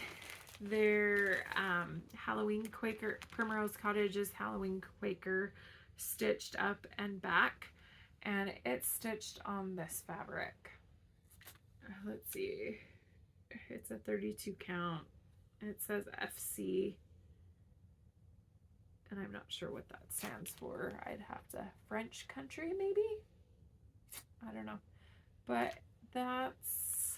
their Halloween Quaker, Primrose Cottage's Halloween Quaker stitched up and back, and it's stitched on this fabric. Let's see, it's a 32 count. It says FC, and I'm not sure what that stands for. I'd have to, French country maybe? I don't know. But that's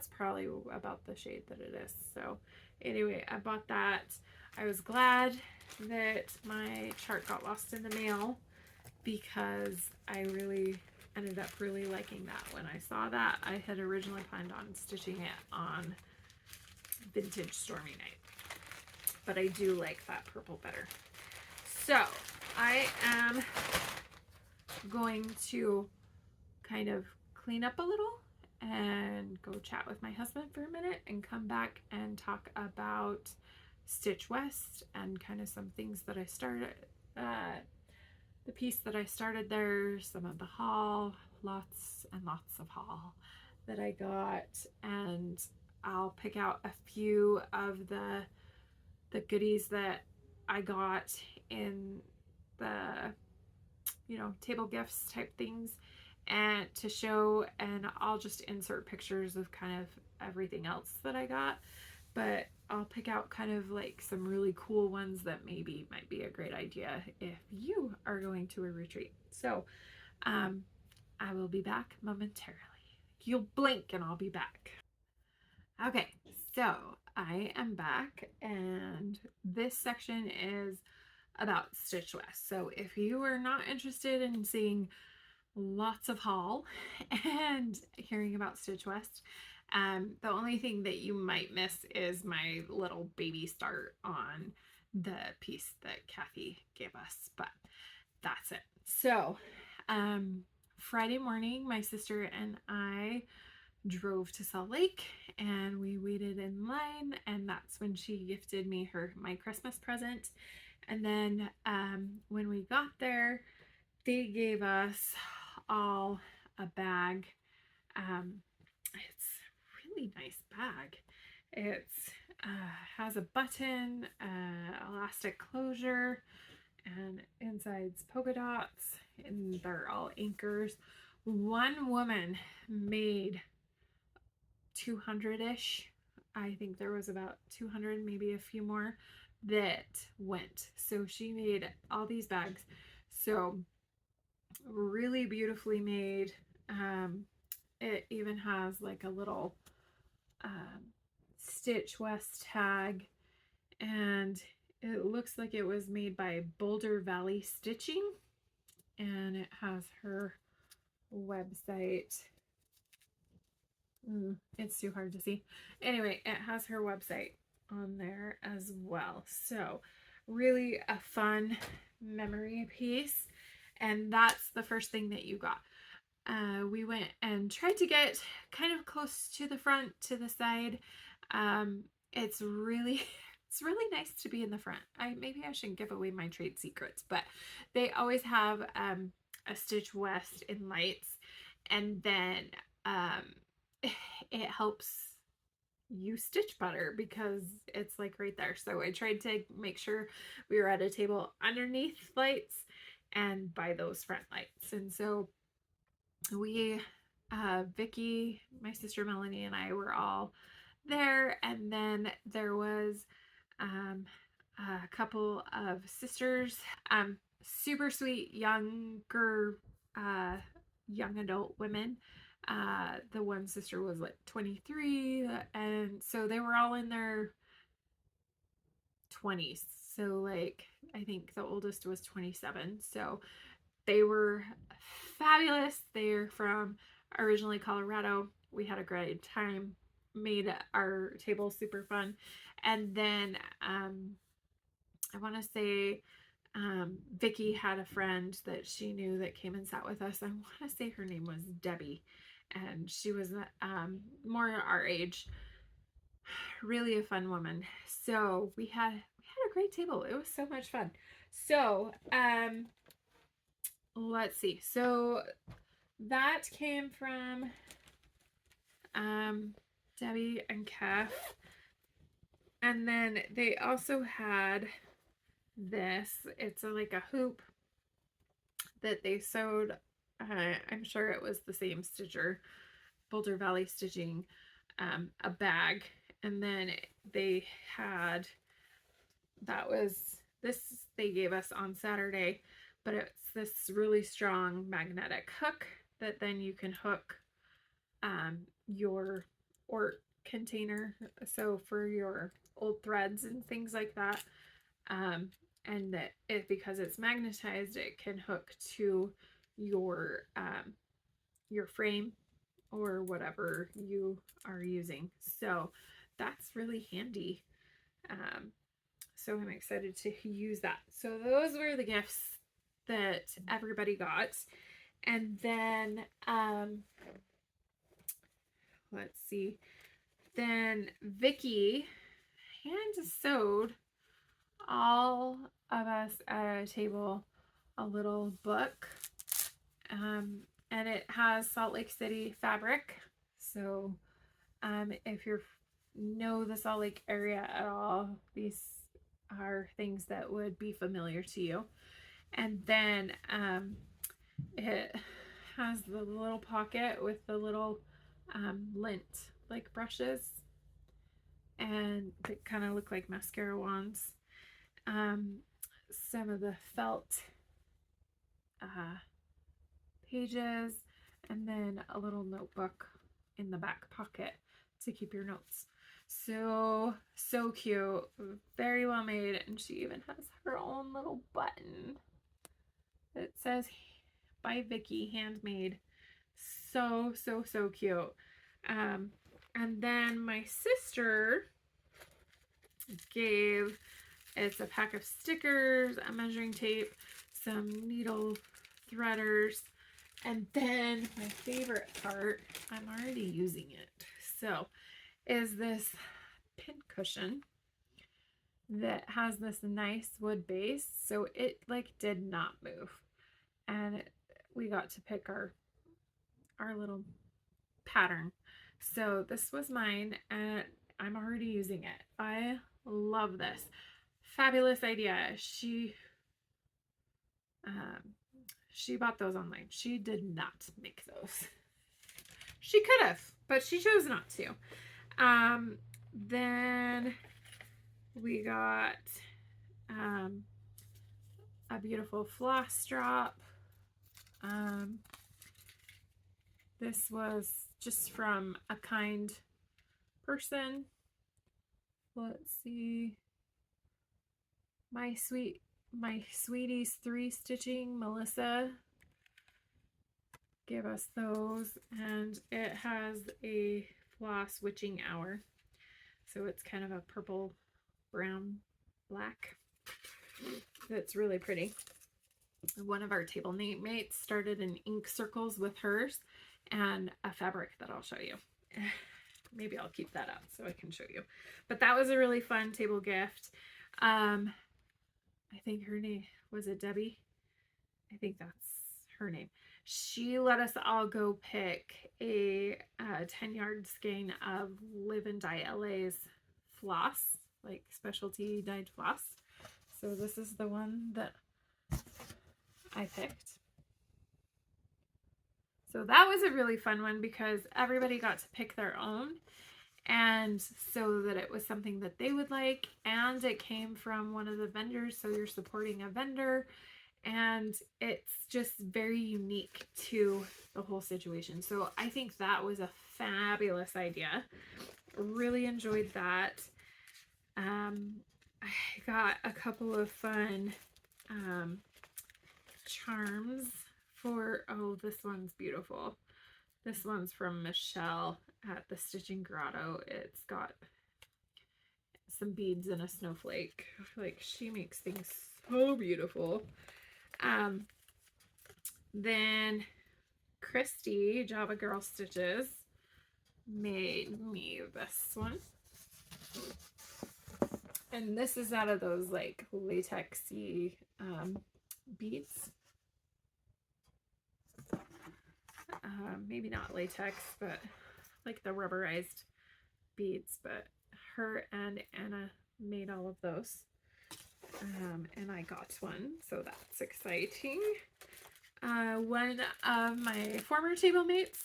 probably about the shade that it is. So anyway, I bought that. I was glad that my chart got lost in the mail, because I really ended up really liking that. When I saw that, I had originally planned on stitching it on Vintage Stormy Night, but I do like that purple better. So I am going to kind of clean up a little and go chat with my husband for a minute and come back and talk about Stitch West and kind of some things that I started, the piece that I started there, some of the haul, lots and lots of haul that I got, and I'll pick out a few of the goodies that I got in the, you know, table gifts type things, and to show, and I'll just insert pictures of kind of everything else that I got, but I'll pick out kind of like some really cool ones that maybe might be a great idea if you are going to a retreat. So I will be back momentarily. You'll blink and I'll be back. Okay, so I am back, and this section is about Stitch West. So if you are not interested in seeing lots of haul and hearing about Stitch West, the only thing that you might miss is my little baby start on the piece that Kathy gave us, but that's it. So Friday morning, my sister and I drove to Salt Lake, and we waited in line, and that's when she gifted me my Christmas present. And then when we got there, they gave us all a bag. It's a really nice bag. It's has a button, elastic closure, and inside's polka dots, and they're all anchors. One woman made 200-ish. I think there was about 200, maybe a few more that went. So she made all these bags. So really beautifully made. It even has like a little Stitch West tag, and it looks like it was made by Boulder Valley Stitching, and it has her website. It's too hard to see. Anyway, it has her website on there as well. So really a fun memory piece, and that's the first thing that you got. we went and tried to get kind of close to the front, to the side. It's really it's really nice to be in the front. Maybe I shouldn't give away my trade secrets, but they always have a Stitch West in lights, and then it helps you stitch better because it's like right there. So I tried to make sure we were at a table underneath lights and by those front lights. And so we Vicky, my sister Melanie, and I were all there, and then there was a couple of sisters, super sweet younger young adult women. The one sister was like 23, and so they were all in their 20s. So like I think the oldest was 27. So they were fabulous. They're from originally Colorado. We had a great time, made our table super fun. And then I want to say Vicky had a friend that she knew that came and sat with us. I want to say her name was Debbie, and she was more our age. Really a fun woman. So we had a great table. It was so much fun. So let's see. So that came from Debbie and Kath. And then they also had this. It's like a hoop that they sewed. I'm sure it was the same stitcher, Boulder Valley Stitching, a bag. And then they had, that was this they gave us on Saturday, but it's this really strong magnetic hook that then you can hook your Ort container, so for your old threads and things like that, and that because it's magnetized, it can hook to your frame or whatever you are using. So that's really handy. So I'm excited to use that. So those were the gifts that everybody got. And then let's see. Then Vicky hand sewed all of us at a table a little book. And it has Salt Lake City fabric. So if you know the Salt Lake area at all, these are things that would be familiar to you. And then it has the little pocket with the little lint like brushes, and they kind of look like mascara wands. Some of the felt pages, and then a little notebook in the back pocket to keep your notes. So cute, very well made. And she even has her own little button that says by Vicky, handmade. So cute. And then my sister gave, it's a pack of stickers, a measuring tape, some needle threaders, and then my favorite part, I'm already using it, so, is this pin cushion that has this nice wood base, so it like did not move, and we got to pick our little pattern. So this was mine, and I'm already using it. I love this. Fabulous idea. She bought those online. She did not make those. She could have, but she chose not to. Then we got a beautiful floss drop. This was just from a kind person. Let's see. My sweeties 3 stitching, Melissa, gave us those, and it has a floss witching hour, so it's kind of a purple, brown, black. That's really pretty. one of our table mates started an ink circles with hers and a fabric that I'll show you. Maybe I'll keep that up so I can show you. But that was a really fun table gift. I think her name, was it Debbie? I think that's her name. She let us all go pick a 10-yard skein of Live and Die LA's floss, like specialty dyed floss. So this is the one that I picked. So that was a really fun one because everybody got to pick their own, and so that it was something that they would like, and it came from one of the vendors, so you're supporting a vendor, and it's just very unique to the whole situation. So I think that was a fabulous idea. Really enjoyed that. I got a couple of fun charms for, oh, this one's beautiful. This one's from Michelle at the Stitching Grotto. It's got some beads and a snowflake. Like, she makes things so beautiful. Then Christy, Java Girl Stitches, made me this one. And this is out of those like latexy beads. Maybe not latex, but like the rubberized beads. But her and Anna made all of those. And I got one, so that's exciting. One of my former table mates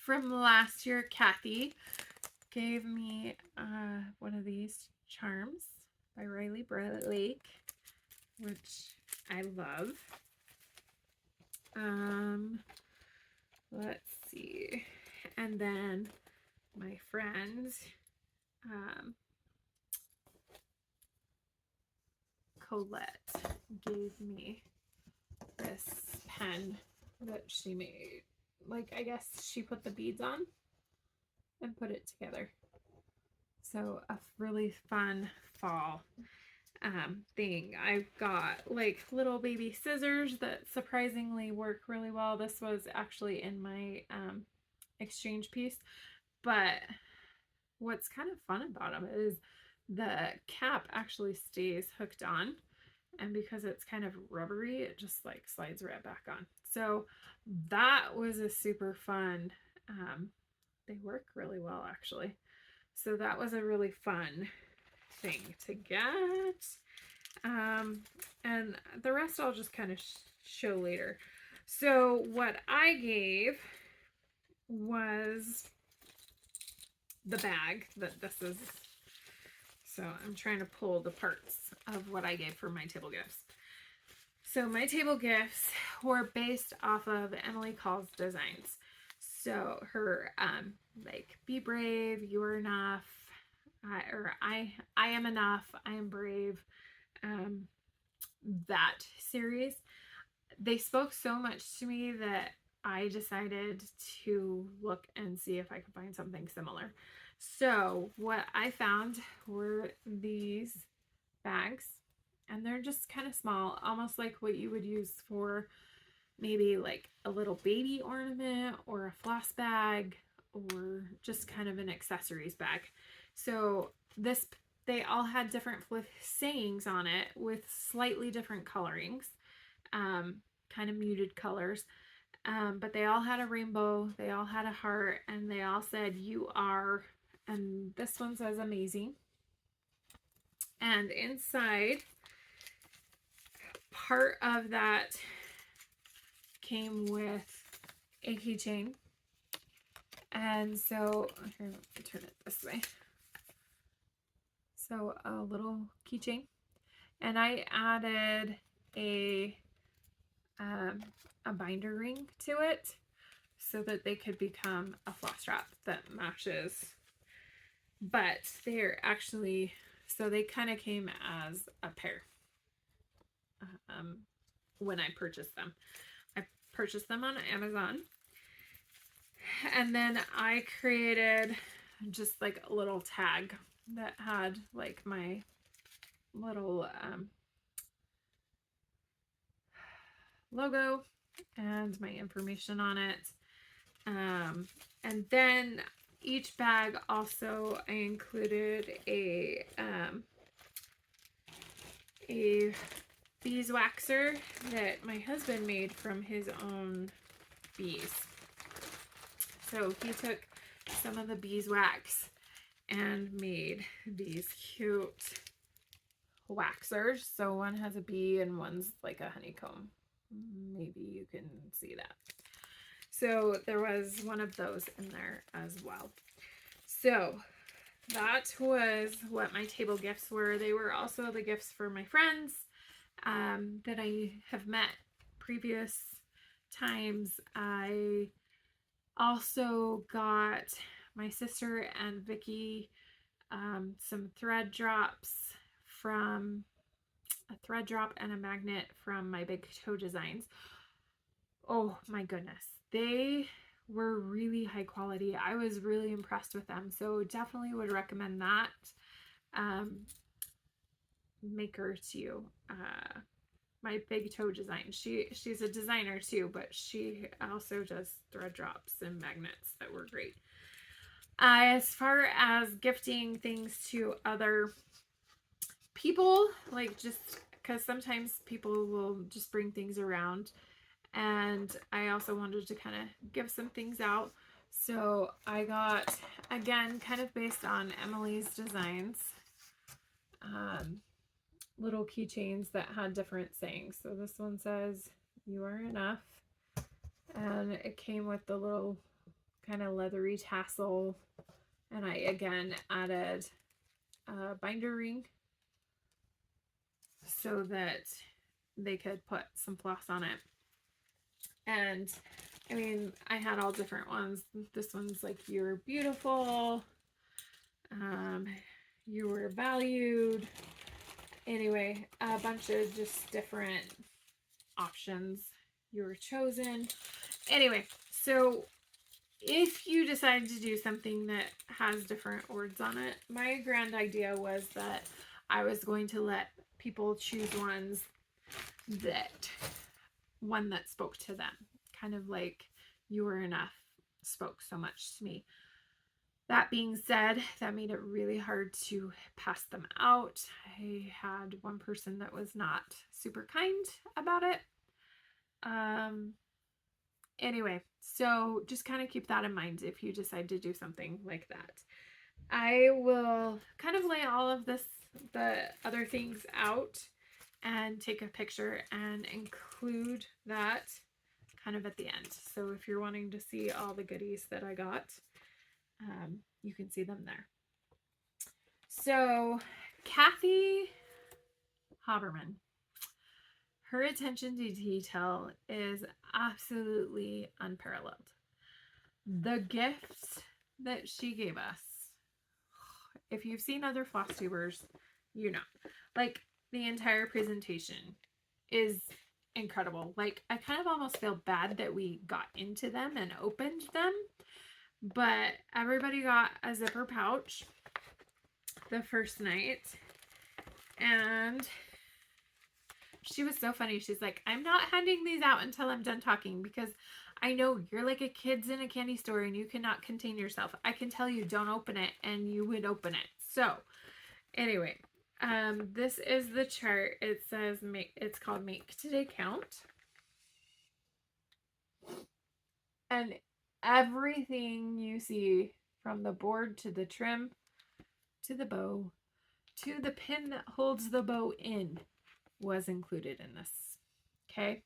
from last year, Kathy, gave me one of these charms by Riley Blake, which I love. Let's see. And then my friend Colette gave me this pen that she made. Like, I guess she put the beads on and put it together. So a really fun fall thing. I've got like little baby scissors that surprisingly work really well. This was actually in my exchange piece, but what's kind of fun about them is the cap actually stays hooked on, and because it's kind of rubbery, it just like slides right back on. So that was a super fun, they work really well actually. So that was a really fun thing to get. And the rest I'll just kind of show later. So what I gave was the bag that this is. So I'm trying to pull the parts of what I gave for my table gifts. So my table gifts were based off of Emily Call's designs. So her like Be Brave, You Are Enough, I Am Enough, I Am Brave, that series. They spoke so much to me that I decided to look and see if I could find something similar. So what I found were these bags, and they're just kind of small, almost like what you would use for maybe like a little baby ornament or a floss bag or just kind of an accessories bag. So this, they all had different sayings on it with slightly different colorings, kind of muted colors, but they all had a rainbow, they all had a heart, and they all said you are, and this one says amazing. And inside, part of that came with a keychain. And so, here, let me turn it this way. So a little keychain. And I added a binder ring to it so that they could become a floss strap that matches. But they're actually, so they kind of came as a pair when I purchased them. I purchased them on Amazon. And then I created just like a little tag that had like my little logo and my information on it. And then each bag also I included a beeswaxer that my husband made from his own bees. So he took some of the beeswax and made these cute waxers. So one has a bee and one's like a honeycomb. Maybe you can see that. So there was one of those in there as well. So that was what my table gifts were. They were also the gifts for my friends that I have met previous times. I also got my sister and Vicky some thread drops from a thread drop and a magnet from my Big Toe Designs. Oh my goodness, they were really high quality. I was really impressed with them, so definitely would recommend that maker to you. My Big Toe Design. She's a designer too, but she also does thread drops and magnets that were great. As far as gifting things to other people, like just because sometimes people will just bring things around, and I also wanted to kind of give some things out. So I got, again, kind of based on Emily's designs, little keychains that had different sayings. So this one says, "You are enough." And it came with the little kind of leathery tassel. And I, again, added a binder ring so that they could put some floss on it. And I mean, I had all different ones. This one's like, "You're beautiful. You were valued." Anyway, a bunch of just different options. "You were chosen." Anyway, so if you decide to do something that has different words on it, my grand idea was that I was going to let people choose one that spoke to them. Kind of like "You Were Enough" spoke so much to me. That being said, that made it really hard to pass them out. I had one person that was not super kind about it. Anyway, so just kind of keep that in mind if you decide to do something like that. I will kind of lay all of the other things out and take a picture and include that kind of at the end. So if you're wanting to see all the goodies that I got, you can see them there. So Kathy Haberman, her attention to detail is absolutely unparalleled. The gifts that she gave us, if you've seen other Flosstubers, you know, like the entire presentation is incredible. Like, I kind of almost feel bad that we got into them and opened them, but everybody got a zipper pouch the first night, and she was so funny. She's like, "I'm not handing these out until I'm done talking because I know you're like a kid's in a candy store and you cannot contain yourself. I can tell you don't open it," and you would open it. So anyway, this is the chart. It says it's called Make Today Count. And everything you see, from the board to the trim to the bow to the pin that holds the bow in, was included in this. Okay.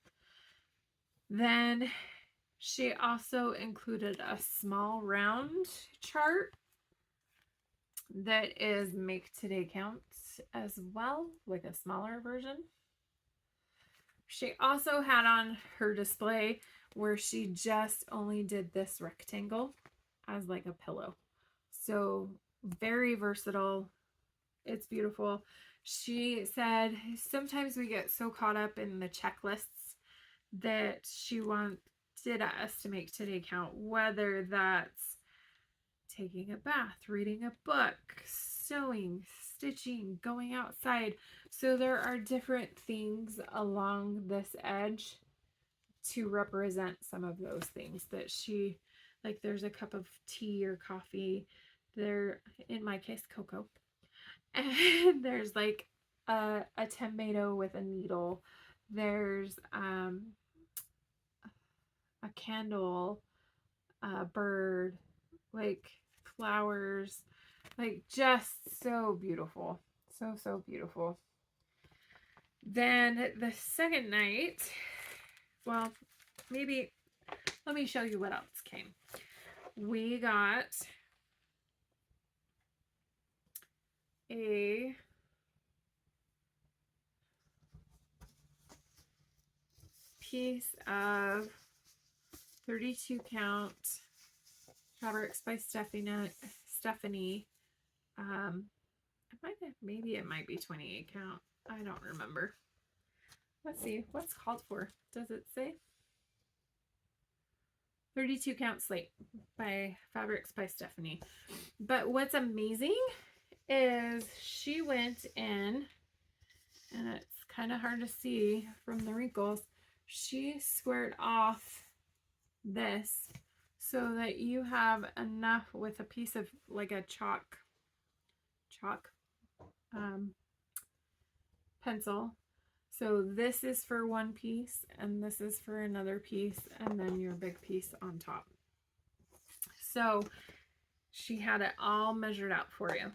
Then she also included a small round chart that is Make Today Count as well, like a smaller version. She also had on her display where she just only did this rectangle as like a pillow. So very versatile. It's beautiful. She said sometimes we get so caught up in the checklists that she wanted us to make today count, whether that's taking a bath, reading a book, sewing, stitching, going outside. So there are different things along this edge to represent some of those things that she, like there's a cup of tea or coffee there, in my case cocoa, and there's like a tomato with a needle, there's a candle, a bird, like flowers, like just so beautiful, so beautiful. Then the second night, well, maybe let me show you what else came. We got a piece of 32 count fabrics by Stephanie. Maybe it might be 28 count. I don't remember. Let's see what's called for. Does it say? 32 count slate by Fabrics by Stephanie. But what's amazing is she went in, and it's kind of hard to see from the wrinkles, she squared off this so that you have enough with a piece of like a chalk pencil. So this is for one piece and this is for another piece, and then your big piece on top. So she had it all measured out for you.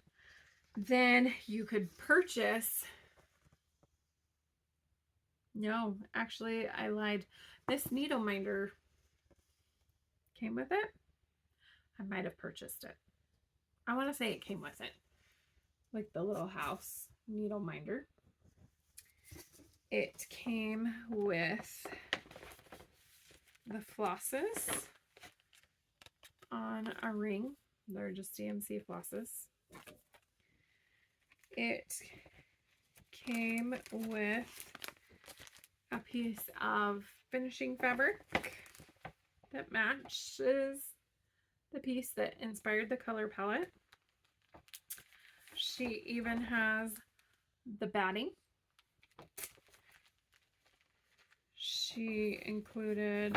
Then you could purchase, no, actually I lied. This needle minder came with it. I might have purchased it. I want to say it came with it. Like the little house needle minder. It came with the flosses on a ring. They're just DMC flosses. It came with a piece of finishing fabric that matches the piece that inspired the color palette. She even has the batting. She included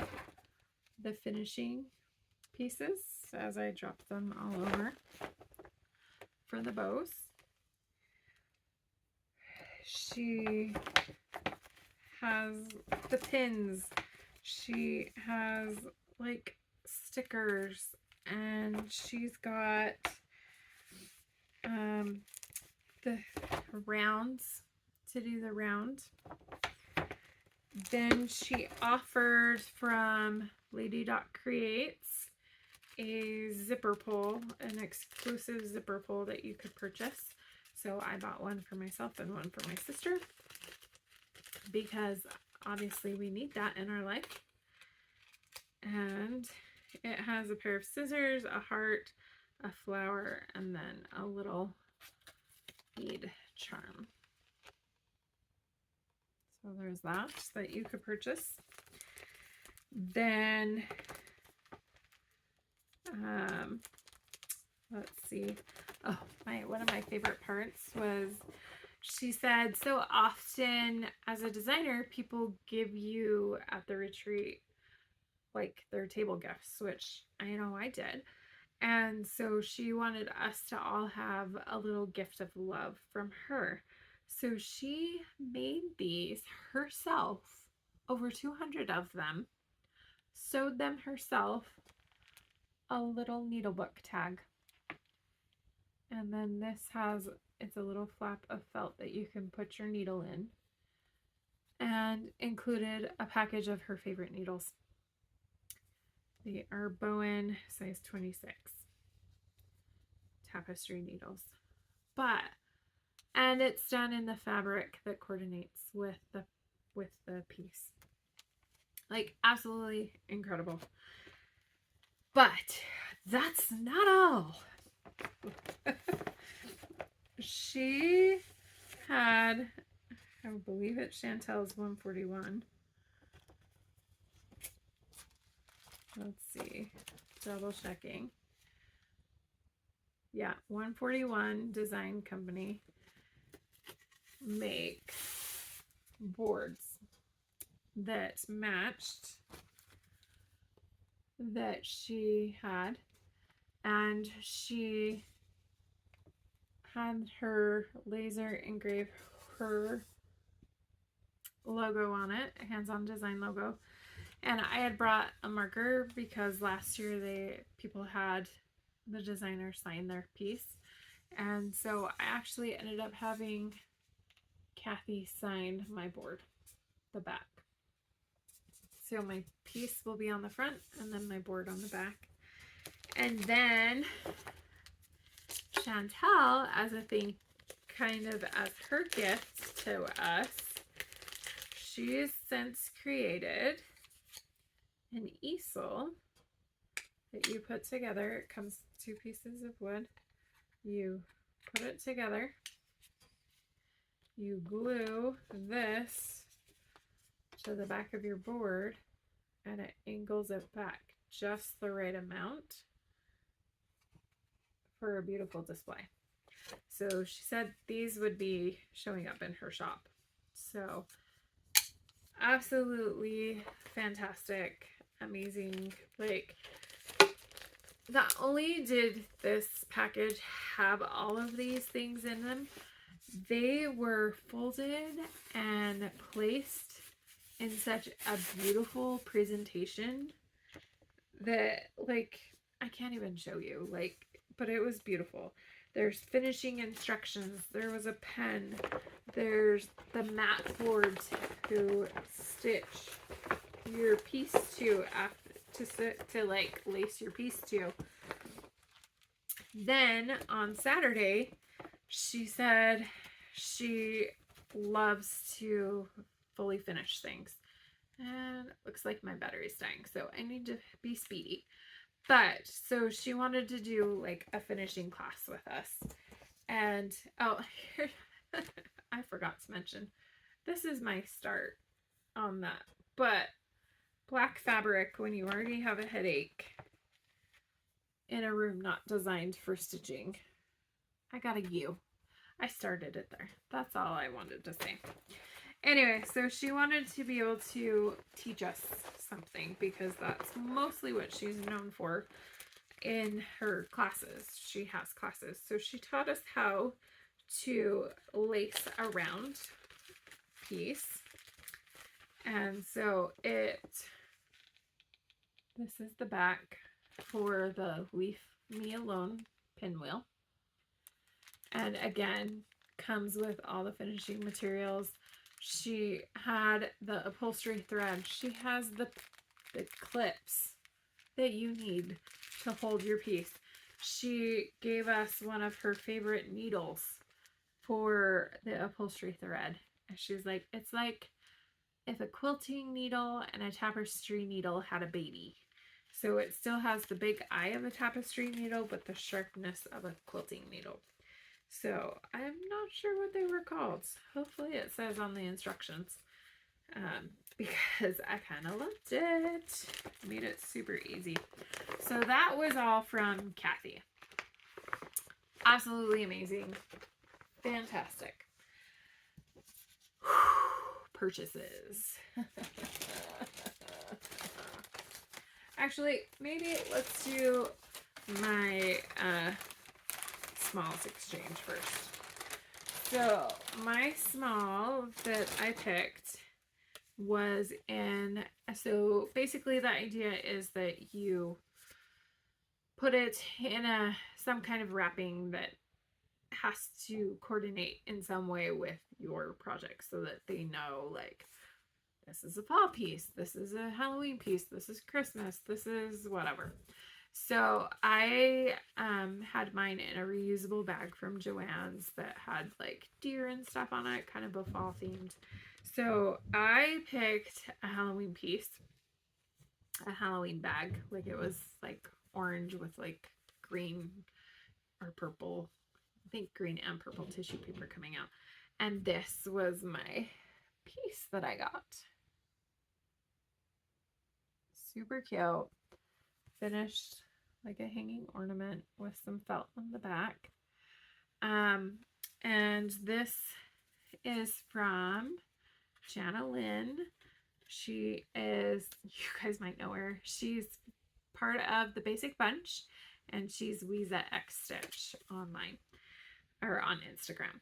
the finishing pieces as I dropped them all over for the bows. She has the pins. She has like stickers, and she's got the rounds to do the round. Then she offered from Lady Dot Creates a zipper pull, an exclusive zipper pull that you could purchase. So I bought one for myself and one for my sister because obviously we need that in our life. And it has a pair of scissors, a heart, a flower, and then a little bead charm. So there's that you could purchase. Then, let's see. Oh, one of my favorite parts was she said, so often as a designer, people give you at the retreat like their table gifts, which I know I did. And so she wanted us to all have a little gift of love from her. So she made these herself, over 200 of them, sewed them herself, a little needlebook tag. And then this has, it's a little flap of felt that you can put your needle in, and included a package of her favorite needles. They are Bowen size 26 tapestry needles. And it's done in the fabric that coordinates with the piece. Like, absolutely incredible. But that's not all. She had, I believe it's Chantel's 141. Let's see, double checking. Yeah, 141 Design Company makes boards. that matched that she had, and she had her laser engrave her logo on it, hands-on design logo. And I had brought a marker because last year people had the designer sign their piece, and so I actually ended up having Kathy sign my board, the back. So my piece will be on the front and then my board on the back. And then Chantel, as a thing, kind of as her gift to us, she's since created an easel that you put together. It comes 2 pieces of wood. You put it together. You glue this to the back of your board, and it angles it back just the right amount for a beautiful display. So she said these would be showing up in her shop. So absolutely fantastic, amazing. Like, not only did this package have all of these things in them, they were folded and placed in such a beautiful presentation that, like, I can't even show you, like, but it was beautiful. There's finishing instructions, there was a pen, there's the mat board to stitch your piece to after to like lace your piece to. Then on Saturday, she said she loves to fully finish things. And it looks like my battery's dying, so I need to be speedy. But so she wanted to do like a finishing class with us. And oh, here, I forgot to mention, this is my start on that. But black fabric when you already have a headache in a room not designed for stitching. I got a U. I started it there. That's all I wanted to say. Anyway, so she wanted to be able to teach us something because that's mostly what she's known for in her classes. She has classes. So she taught us how to lace around piece. And so this is the back for the Leave Me Alone pinwheel. And again, comes with all the finishing materials. She had the upholstery thread. She has the clips that you need to hold your piece. She gave us one of her favorite needles for the upholstery thread. And she's like, it's like if a quilting needle and a tapestry needle had a baby. So it still has the big eye of a tapestry needle, but the sharpness of a quilting needle. So I'm not sure what they were called. Hopefully it says on the instructions, because I kind of loved it. Made it super easy. So that was all from Kathy. Absolutely amazing. Fantastic. Purchases. Actually, maybe let's do my smalls exchange first. So my small that I picked was in, so basically the idea is that you put it in some kind of wrapping that has to coordinate in some way with your project so that they know, like, this is a fall piece, this is a Halloween piece, this is Christmas, this is whatever. So I had mine in a reusable bag from Joann's that had like deer and stuff on it, kind of a fall themed. So I picked a Halloween piece, a Halloween bag, like it was like orange with like green or purple, I think green and purple tissue paper coming out. And this was my piece that I got. Super cute. Finished like a hanging ornament with some felt on the back. And this is from Jana Lynn. She is, you guys might know her. She's part of the Basic Bunch, and she's Weeza X Stitch online or on Instagram.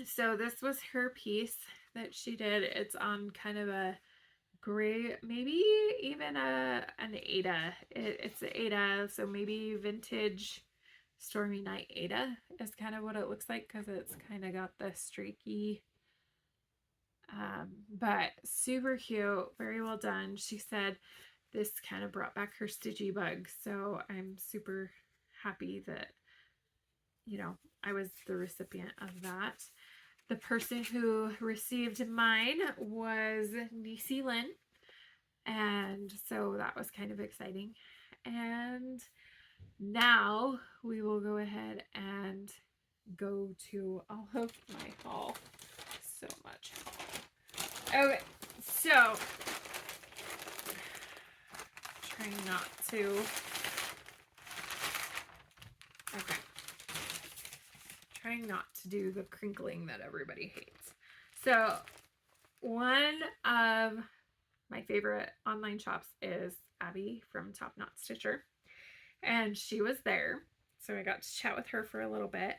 So this was her piece that she did. It's on kind of a gray, maybe even an Ada. It's an Ada, so maybe vintage Stormy Night Ada is kind of what it looks like, because it's kind of got the streaky, but super cute, very well done. She said this kind of brought back her stitchy bug, so I'm super happy that, you know, I was the recipient of that. The person who received mine was Niecy Lynn, and so that was kind of exciting. And now we will go ahead and go to all of my haul. So much haul. Okay, so trying not to. Okay. Trying not to do the crinkling that everybody hates. So one of my favorite online shops is Abby from Top Knot Stitcher, and she was there, so I got to chat with her for a little bit,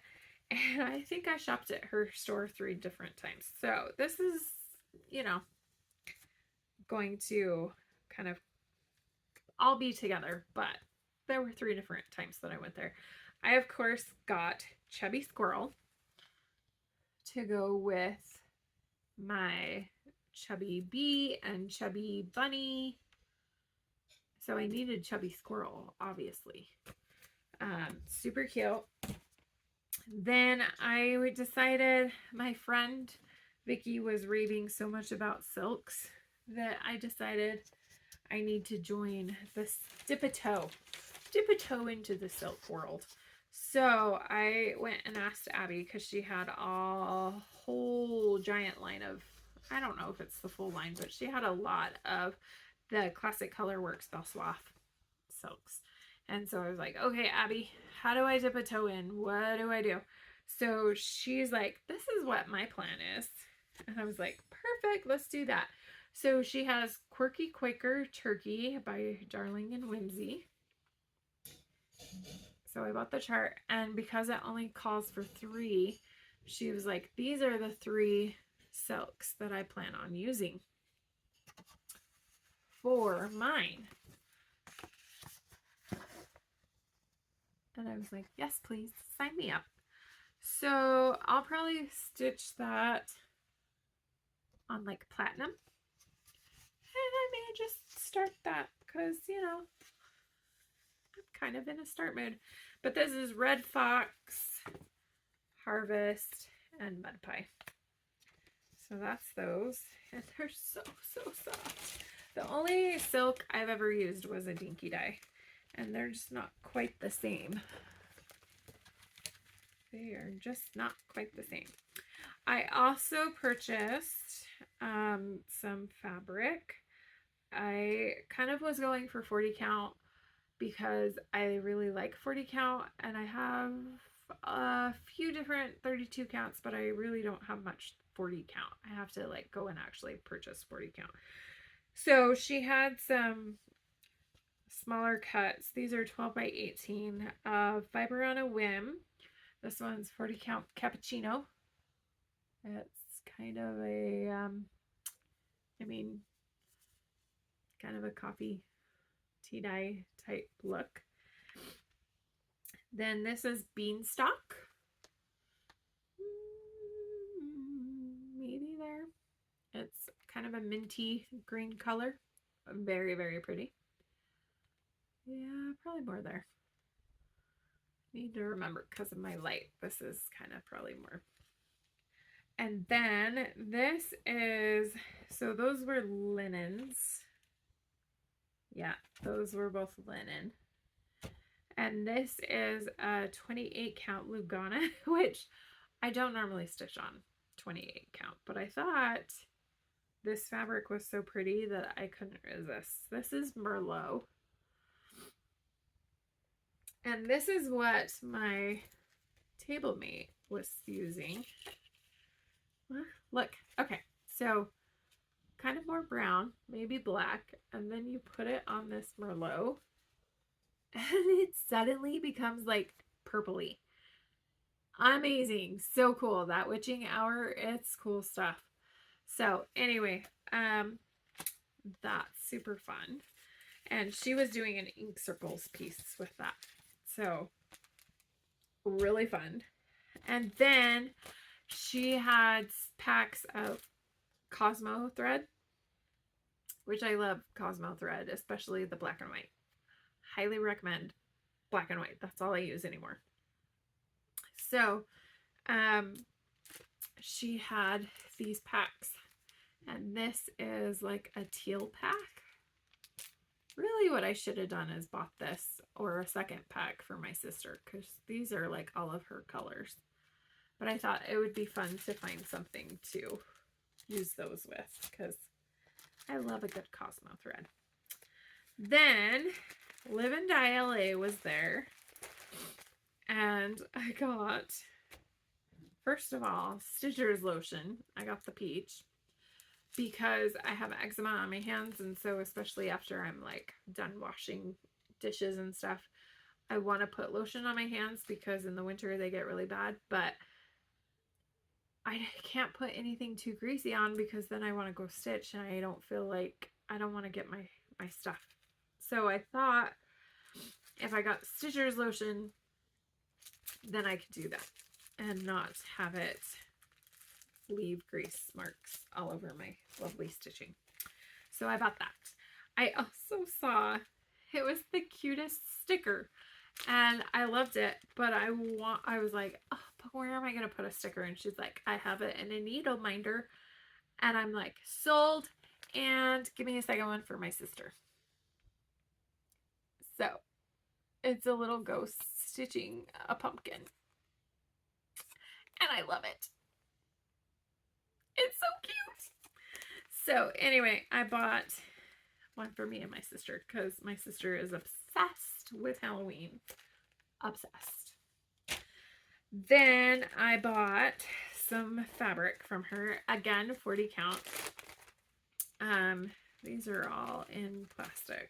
and I think I shopped at her store 3 different times. So this is, you know, going to kind of all be together, but there were 3 different times that I went there. I, of course, got Chubby Squirrel to go with my Chubby Bee and Chubby Bunny. So I needed Chubby Squirrel, obviously. Super cute. Then I decided, my friend Vicky was raving so much about silks that I decided I need to join the dip a toe into the silk world. So I went and asked Abby, because she had a whole giant line of, I don't know if it's the full line, but she had a lot of the Classic Colorworks Belsoif silks. And so I was like, okay, Abby, how do I dip a toe in? What do I do? So she's like, this is what my plan is. And I was like, perfect, let's do that. So she has Quirky Quaker Turkey by Darling and Whimsy. So I bought the chart, and because it only calls for 3, she was like, these are the 3 silks that I plan on using for mine. And I was like, yes, please, sign me up. So I'll probably stitch that on like platinum. And I may just start that because, you know, I'm kind of in a start mood. But this is Red Fox, Harvest, and Mud Pie. So that's those. And they're so, so soft. The only silk I've ever used was a Dinky Dye. And they're just not quite the same. They are just not quite the same. I also purchased some fabric. I kind of was going for 40 count because I really like 40 count, and I have a few different 32 counts, but I really don't have much 40 count. I have to like go and actually purchase 40 count. So she had some smaller cuts. These are 12 by 18 Fiber on a Whim. This one's 40 count cappuccino. It's kind of a kind of a coffee tea dye type look. Then this is Beanstalk. Maybe there. It's kind of a minty green color. Very, very pretty. Yeah, probably more there. Need to remember because of my light. This is kind of probably more. And then this is, so those were linens. Yeah, those were both linen. And this is a 28 count Lugana, which I don't normally stitch on 28 count, but I thought this fabric was so pretty that I couldn't resist. This is Merlot. And this is what my table mate was using. Look, okay, so kind of more brown, maybe black, and then you put it on this Merlot and it suddenly becomes like purpley. Amazing. So cool. That witching hour, it's cool stuff. So anyway, that's super fun. And she was doing an ink circles piece with that. So really fun. And then she had packs of Cosmo thread, which I love Cosmo thread, especially the black and white. Highly recommend black and white. That's all I use anymore. So she had these packs, and this is like a teal pack. Really what I should have done is bought this or a second pack for my sister, because these are like all of her colors. But I thought it would be fun to find something to use those with, because I love a good Cosmo thread. Then Live and Die LA was there, and I got, first of all, Stitcher's lotion. I got the peach because I have eczema on my hands, and so especially after I'm like done washing dishes and stuff, I want to put lotion on my hands because in the winter they get really bad, but I can't put anything too greasy on because then I want to go stitch and I don't feel like, I don't want to get my stuff. So I thought if I got Stitcher's lotion, then I could do that and not have it leave grease marks all over my lovely stitching. So I bought that. I also saw it was the cutest sticker and I loved it, but I was like, oh, but where am I going to put a sticker? And she's like, I have it in a needle minder. And I'm like, sold. And give me a second one for my sister. So it's a little ghost stitching a pumpkin. And I love it. It's so cute. So anyway, I bought one for me and my sister because my sister is obsessed with Halloween. Obsessed. Then I bought some fabric from her. Again, 40 count. These are all in plastic.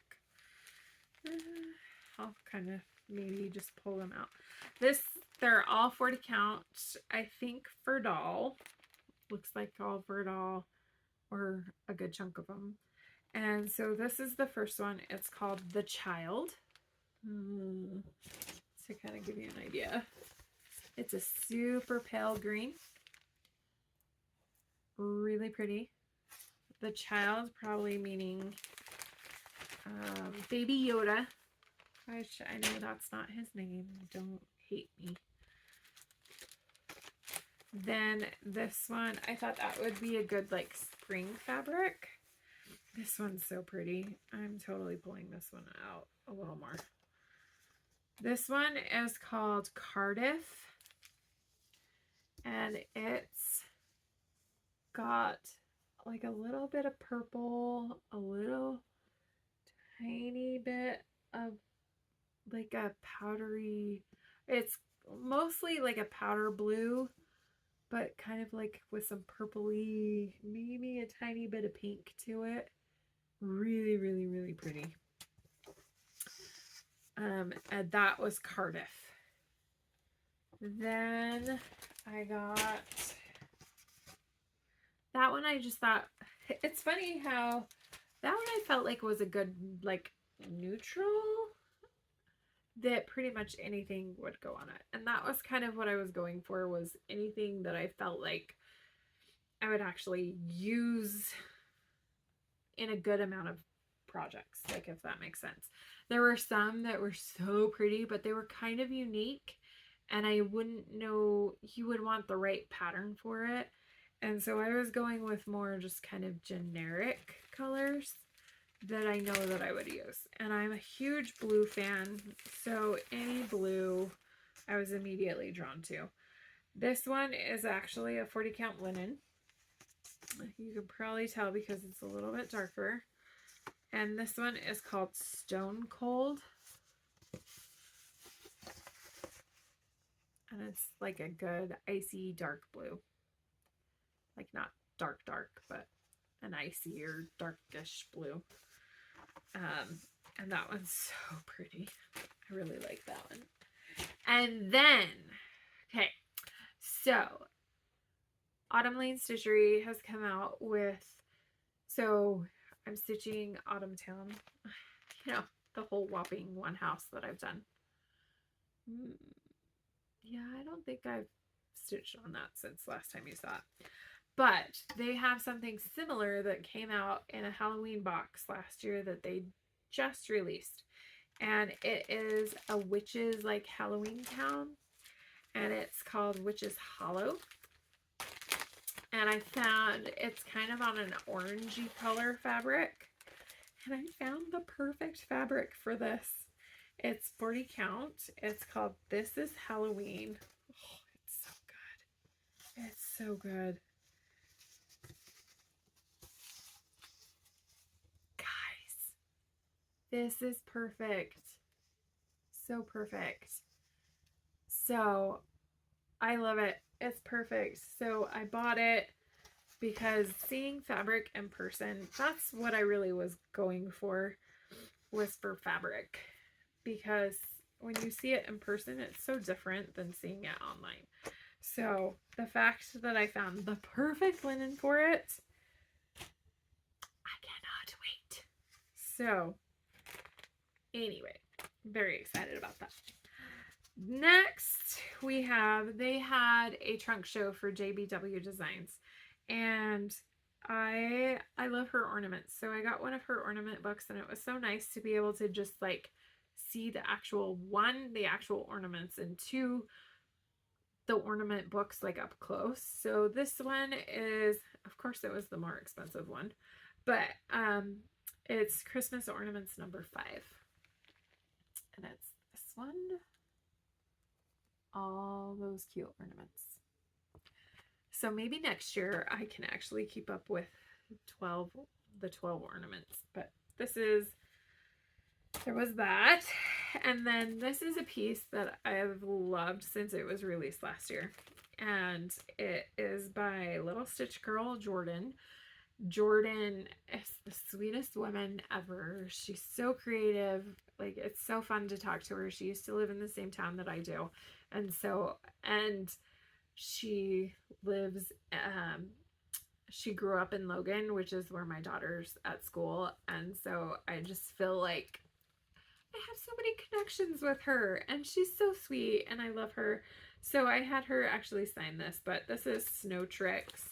I'll kind of maybe just pull them out. They're all 40 count. I think Fur-Doll. Looks like all Fur-Doll, or a good chunk of them. And so this is the first one. It's called The Child. To kind of give you an idea. It's a super pale green. Really pretty. The Child, probably meaning Baby Yoda. Which I know that's not his name. Don't hate me. Then this one, I thought that would be a good like spring fabric. This one's so pretty. I'm totally pulling this one out a little more. This one is called Cardiff. And it's got like a little bit of purple, a little tiny bit of like a powdery, it's mostly like a powder blue, but kind of like with some purpley, maybe a tiny bit of pink to it. Really, really, really pretty. And that was Cardiff. Then I got that one. I just thought, it's funny how that one I felt like was a good like neutral, that pretty much anything would go on it. And that was kind of what I was going for, was anything that I felt like I would actually use in a good amount of projects, like if that makes sense. There were some that were so pretty, but they were kind of unique, and I wouldn't know, you would want the right pattern for it. And so I was going with more just kind of generic colors that I know that I would use. And I'm a huge blue fan, so any blue I was immediately drawn to. This one is actually a 40 count linen. You can probably tell because it's a little bit darker. And this one is called Stone Cold. And it's like a good icy dark blue. Like not dark, dark, but an icy or darkish blue. And that one's so pretty. I really like that one. And then, okay, so Autumn Lane Stitchery has come out with, so I'm stitching Autumn Town, you know, the whole whopping one house that I've done. Yeah, I don't think I've stitched on that since last time you saw it. But they have something similar that came out in a Halloween box last year that they just released. And it is a witch's like Halloween town. And it's called Witch's Hollow. And I found it's kind of on an orangey color fabric. And I found the perfect fabric for this. It's 40 count. It's called This Is Halloween. Oh, it's so good. It's so good. Guys, this is perfect. So perfect. So I love it. It's perfect. So I bought it because seeing fabric in person, that's what I really was going for, was for fabric. Because when you see it in person, it's so different than seeing it online. So the fact that I found the perfect linen for it, I cannot wait. So anyway, very excited about that. Next, they had a trunk show for JBW Designs, and I love her ornaments. So I got one of her ornament books, and it was so nice to be able to just like see the actual ornaments, and two, the ornament books like up close. So this one is, of course, it was the more expensive one, but it's Christmas Ornaments number 5, and it's this one. All those cute ornaments. So maybe next year I can actually keep up with the 12 ornaments. But there was that. And then this is a piece that I have loved since it was released last year. And it is by Little Stitch Girl Jordan. Jordan is the sweetest woman ever. She's so creative. Like, it's so fun to talk to her. She used to live in the same town that I do. And she lives, she grew up in Logan, which is where my daughter's at school. And so I just feel like I have so many connections with her, and she's so sweet, and I love her. So I had her actually sign this, but this is Snow Tricks.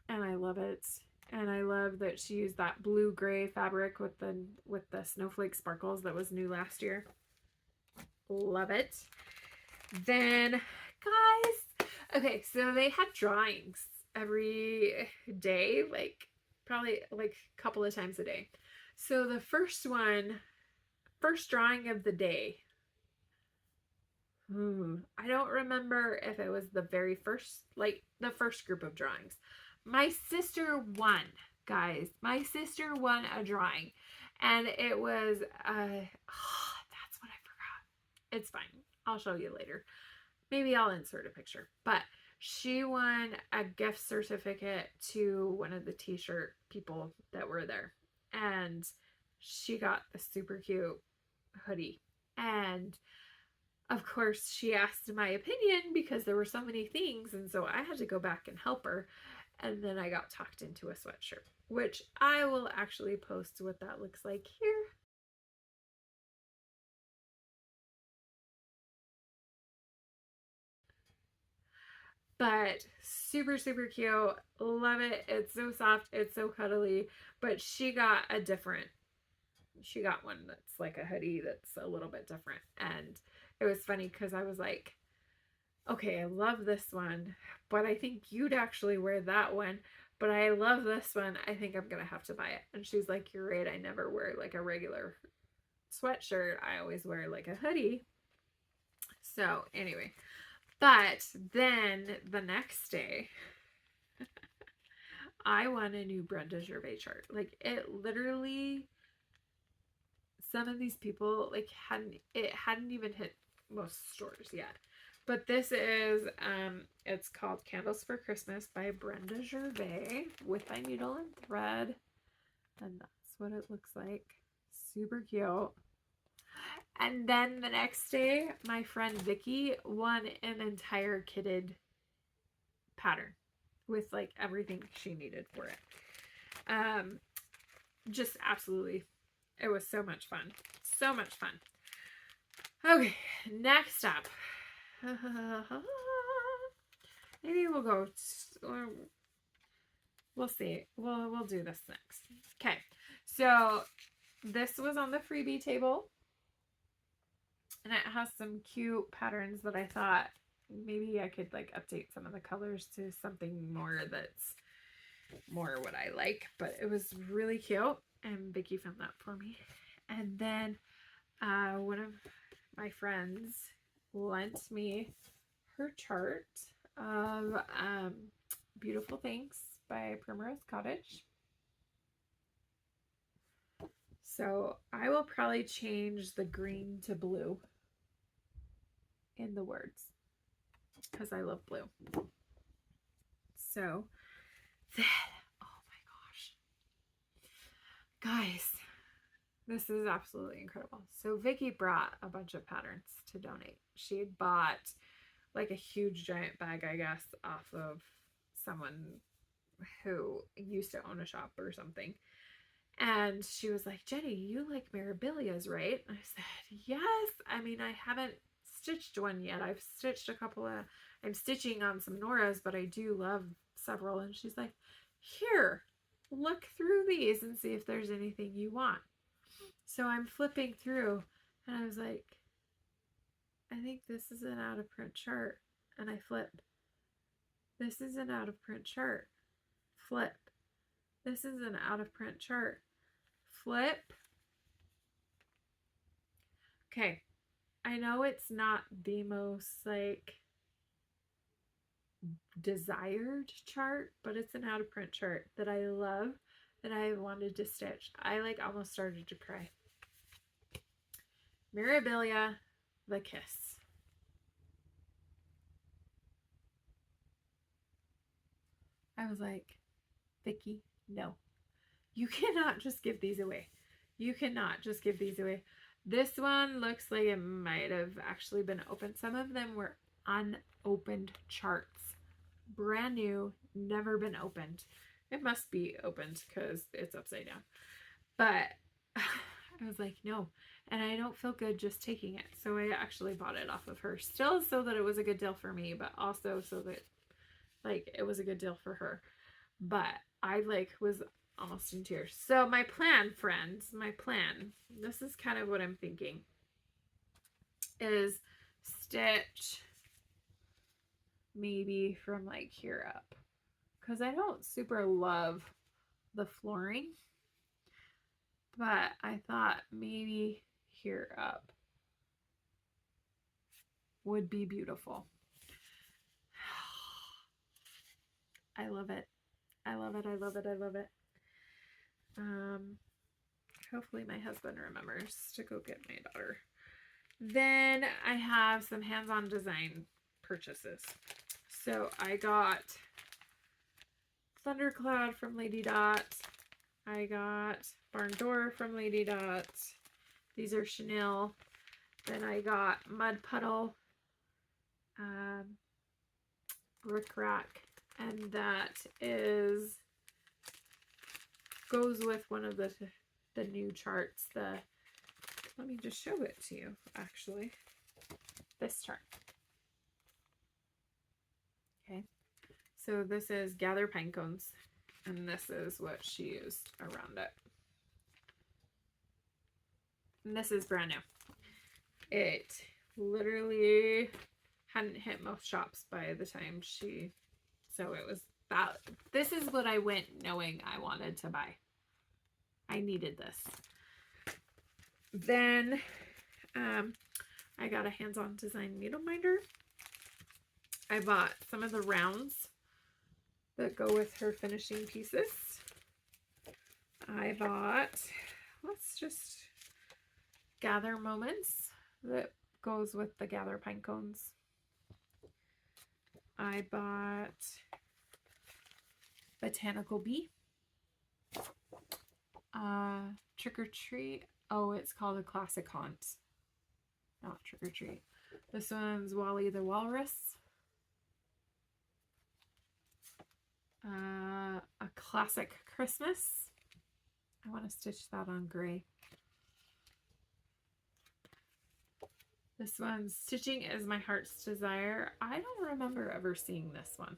And I love it. And I love that she used that blue-gray fabric with the snowflake sparkles that was new last year. Love it. Then, guys, okay, so they had drawings every day, like probably like a couple of times a day. So the first drawing of the day, I don't remember if it was the very first, like the first group of drawings. My sister won, guys. My sister won a drawing, and it was, that's what I forgot. It's fine. I'll show you later. Maybe I'll insert a picture. But she won a gift certificate to one of the t-shirt people that were there. And she got a super cute hoodie. And of course, she asked my opinion because there were so many things. And so I had to go back and help her. And then I got talked into a sweatshirt, which I will actually post what that looks like here. But super, super cute. Love it. It's so soft. It's so cuddly. But she got one that's like a hoodie that's a little bit different. And it was funny because I was like, okay, I love this one, but I think you'd actually wear that one. But I love this one. I think I'm going to have to buy it. And she's like, you're right. I never wear like a regular sweatshirt. I always wear like a hoodie. So anyway, but then the next day, I won a new Brenda Gervais chart. Like, it literally, some of these people like hadn't even hit most stores yet. But this is, it's called Candles for Christmas by Brenda Gervais with my needle and thread. And that's what it looks like. Super cute. And then the next day, my friend Vicky won an entire kitted pattern with like everything she needed for it. Just absolutely, it was so much fun. So much fun. Okay, next up. Maybe we'll go, we'll see. We'll do this next. Okay, so this was on the freebie table. And it has some cute patterns that I thought maybe I could like update some of the colors to something more that's more what I like. But it was really cute. And Vicky found that for me. And then one of my friends lent me her chart of Beautiful Things by Primrose Cottage. So I will probably change the green to blue in the words because I love blue. So then, oh my gosh, guys, this is absolutely incredible. So Vicky brought a bunch of patterns to donate. She had bought like a huge giant bag, I guess, off of someone who used to own a shop or something. And she was like, Jenny, you like Mirabilias, right? And I said, yes. I mean, I haven't stitched one yet. I've stitched a couple of, I'm stitching on some Noras, but I do love several. And she's like, here, look through these and see if there's anything you want. So I'm flipping through and I was like, I think this is an out of print chart. And I flip. This is an out of print chart. Flip. This is an out of print chart. Flip. Okay. I know it's not the most like desired chart, but it's an out of print chart that I love, that I wanted to stitch. I like almost started to cry. Mirabilia, The Kiss. I was like, Vicky, no. You cannot just give these away. You cannot just give these away. This one looks like it might have actually been opened. Some of them were unopened charts. Brand new, never been opened. It must be opened because it's upside down. But I was like, no. And I don't feel good just taking it. So I actually bought it off of her. Still so that it was a good deal for me, but also so that like it was a good deal for her. But I like was almost in tears. So my plan, friends, my plan, this is kind of what I'm thinking, is stitch maybe from like here up, because I don't super love the flooring, but I thought maybe here up would be beautiful. I love it. I love it. I love it. I love it. Hopefully my husband remembers to go get my daughter. Then I have some hands-on design purchases. So I got Thundercloud from Lady Dot. I got Barn Door from Lady Dot. These are Chanel. Then I got Mud Puddle, Brick Rack, and that is goes with one of the new charts. Let me just show it to you, actually. This chart. Okay. So this is Gather Pine Cones, and this is what she used around it. And this is brand new. It literally hadn't hit most shops by the time so it was about, this is what I went knowing I wanted to buy. I needed this. Then I got a hands-on design needle minder. I bought some of the rounds that go with her finishing pieces. I bought, let's just Gather Moments that goes with the Gather Pine Cones. I bought Botanical Bee. Trick or Treat. Oh, it's called a Classic Haunt. Not Trick or Treat. This one's Wally the Walrus. A Classic Christmas. I want to stitch that on gray. This one's Stitching is My Heart's Desire. I don't remember ever seeing this one,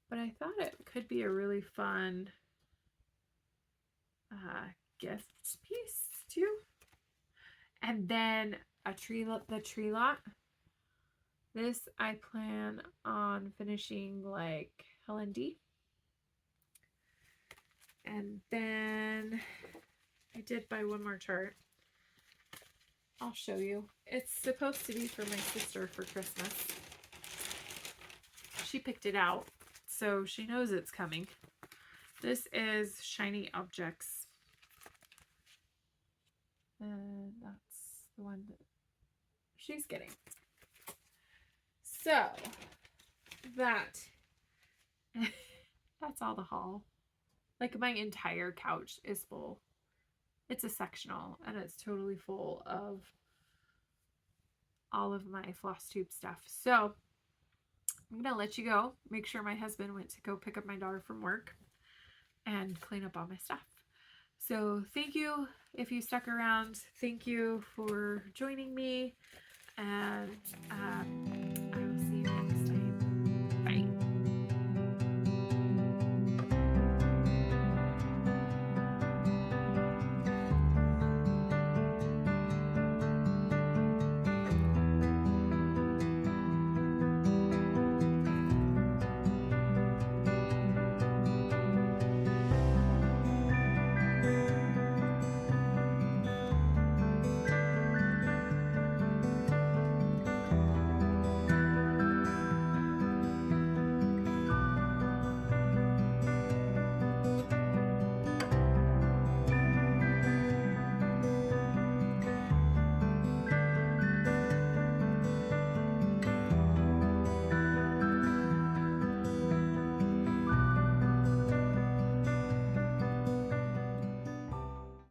but I thought it could be a really fun gift piece too. And then the tree lot. This I plan on finishing like Helen D. And then I did buy one more chart. I'll show you. It's supposed to be for my sister for Christmas. She picked it out, so she knows it's coming. This is Shiny Objects. And that's the one that she's getting. So, that's all the haul. Like, my entire couch is full. It's a sectional, and it's totally full of all of my Flosstube stuff. So, I'm going to let you go. Make sure my husband went to go pick up my daughter from work and clean up all my stuff. So, thank you if you stuck around. Thank you for joining me. And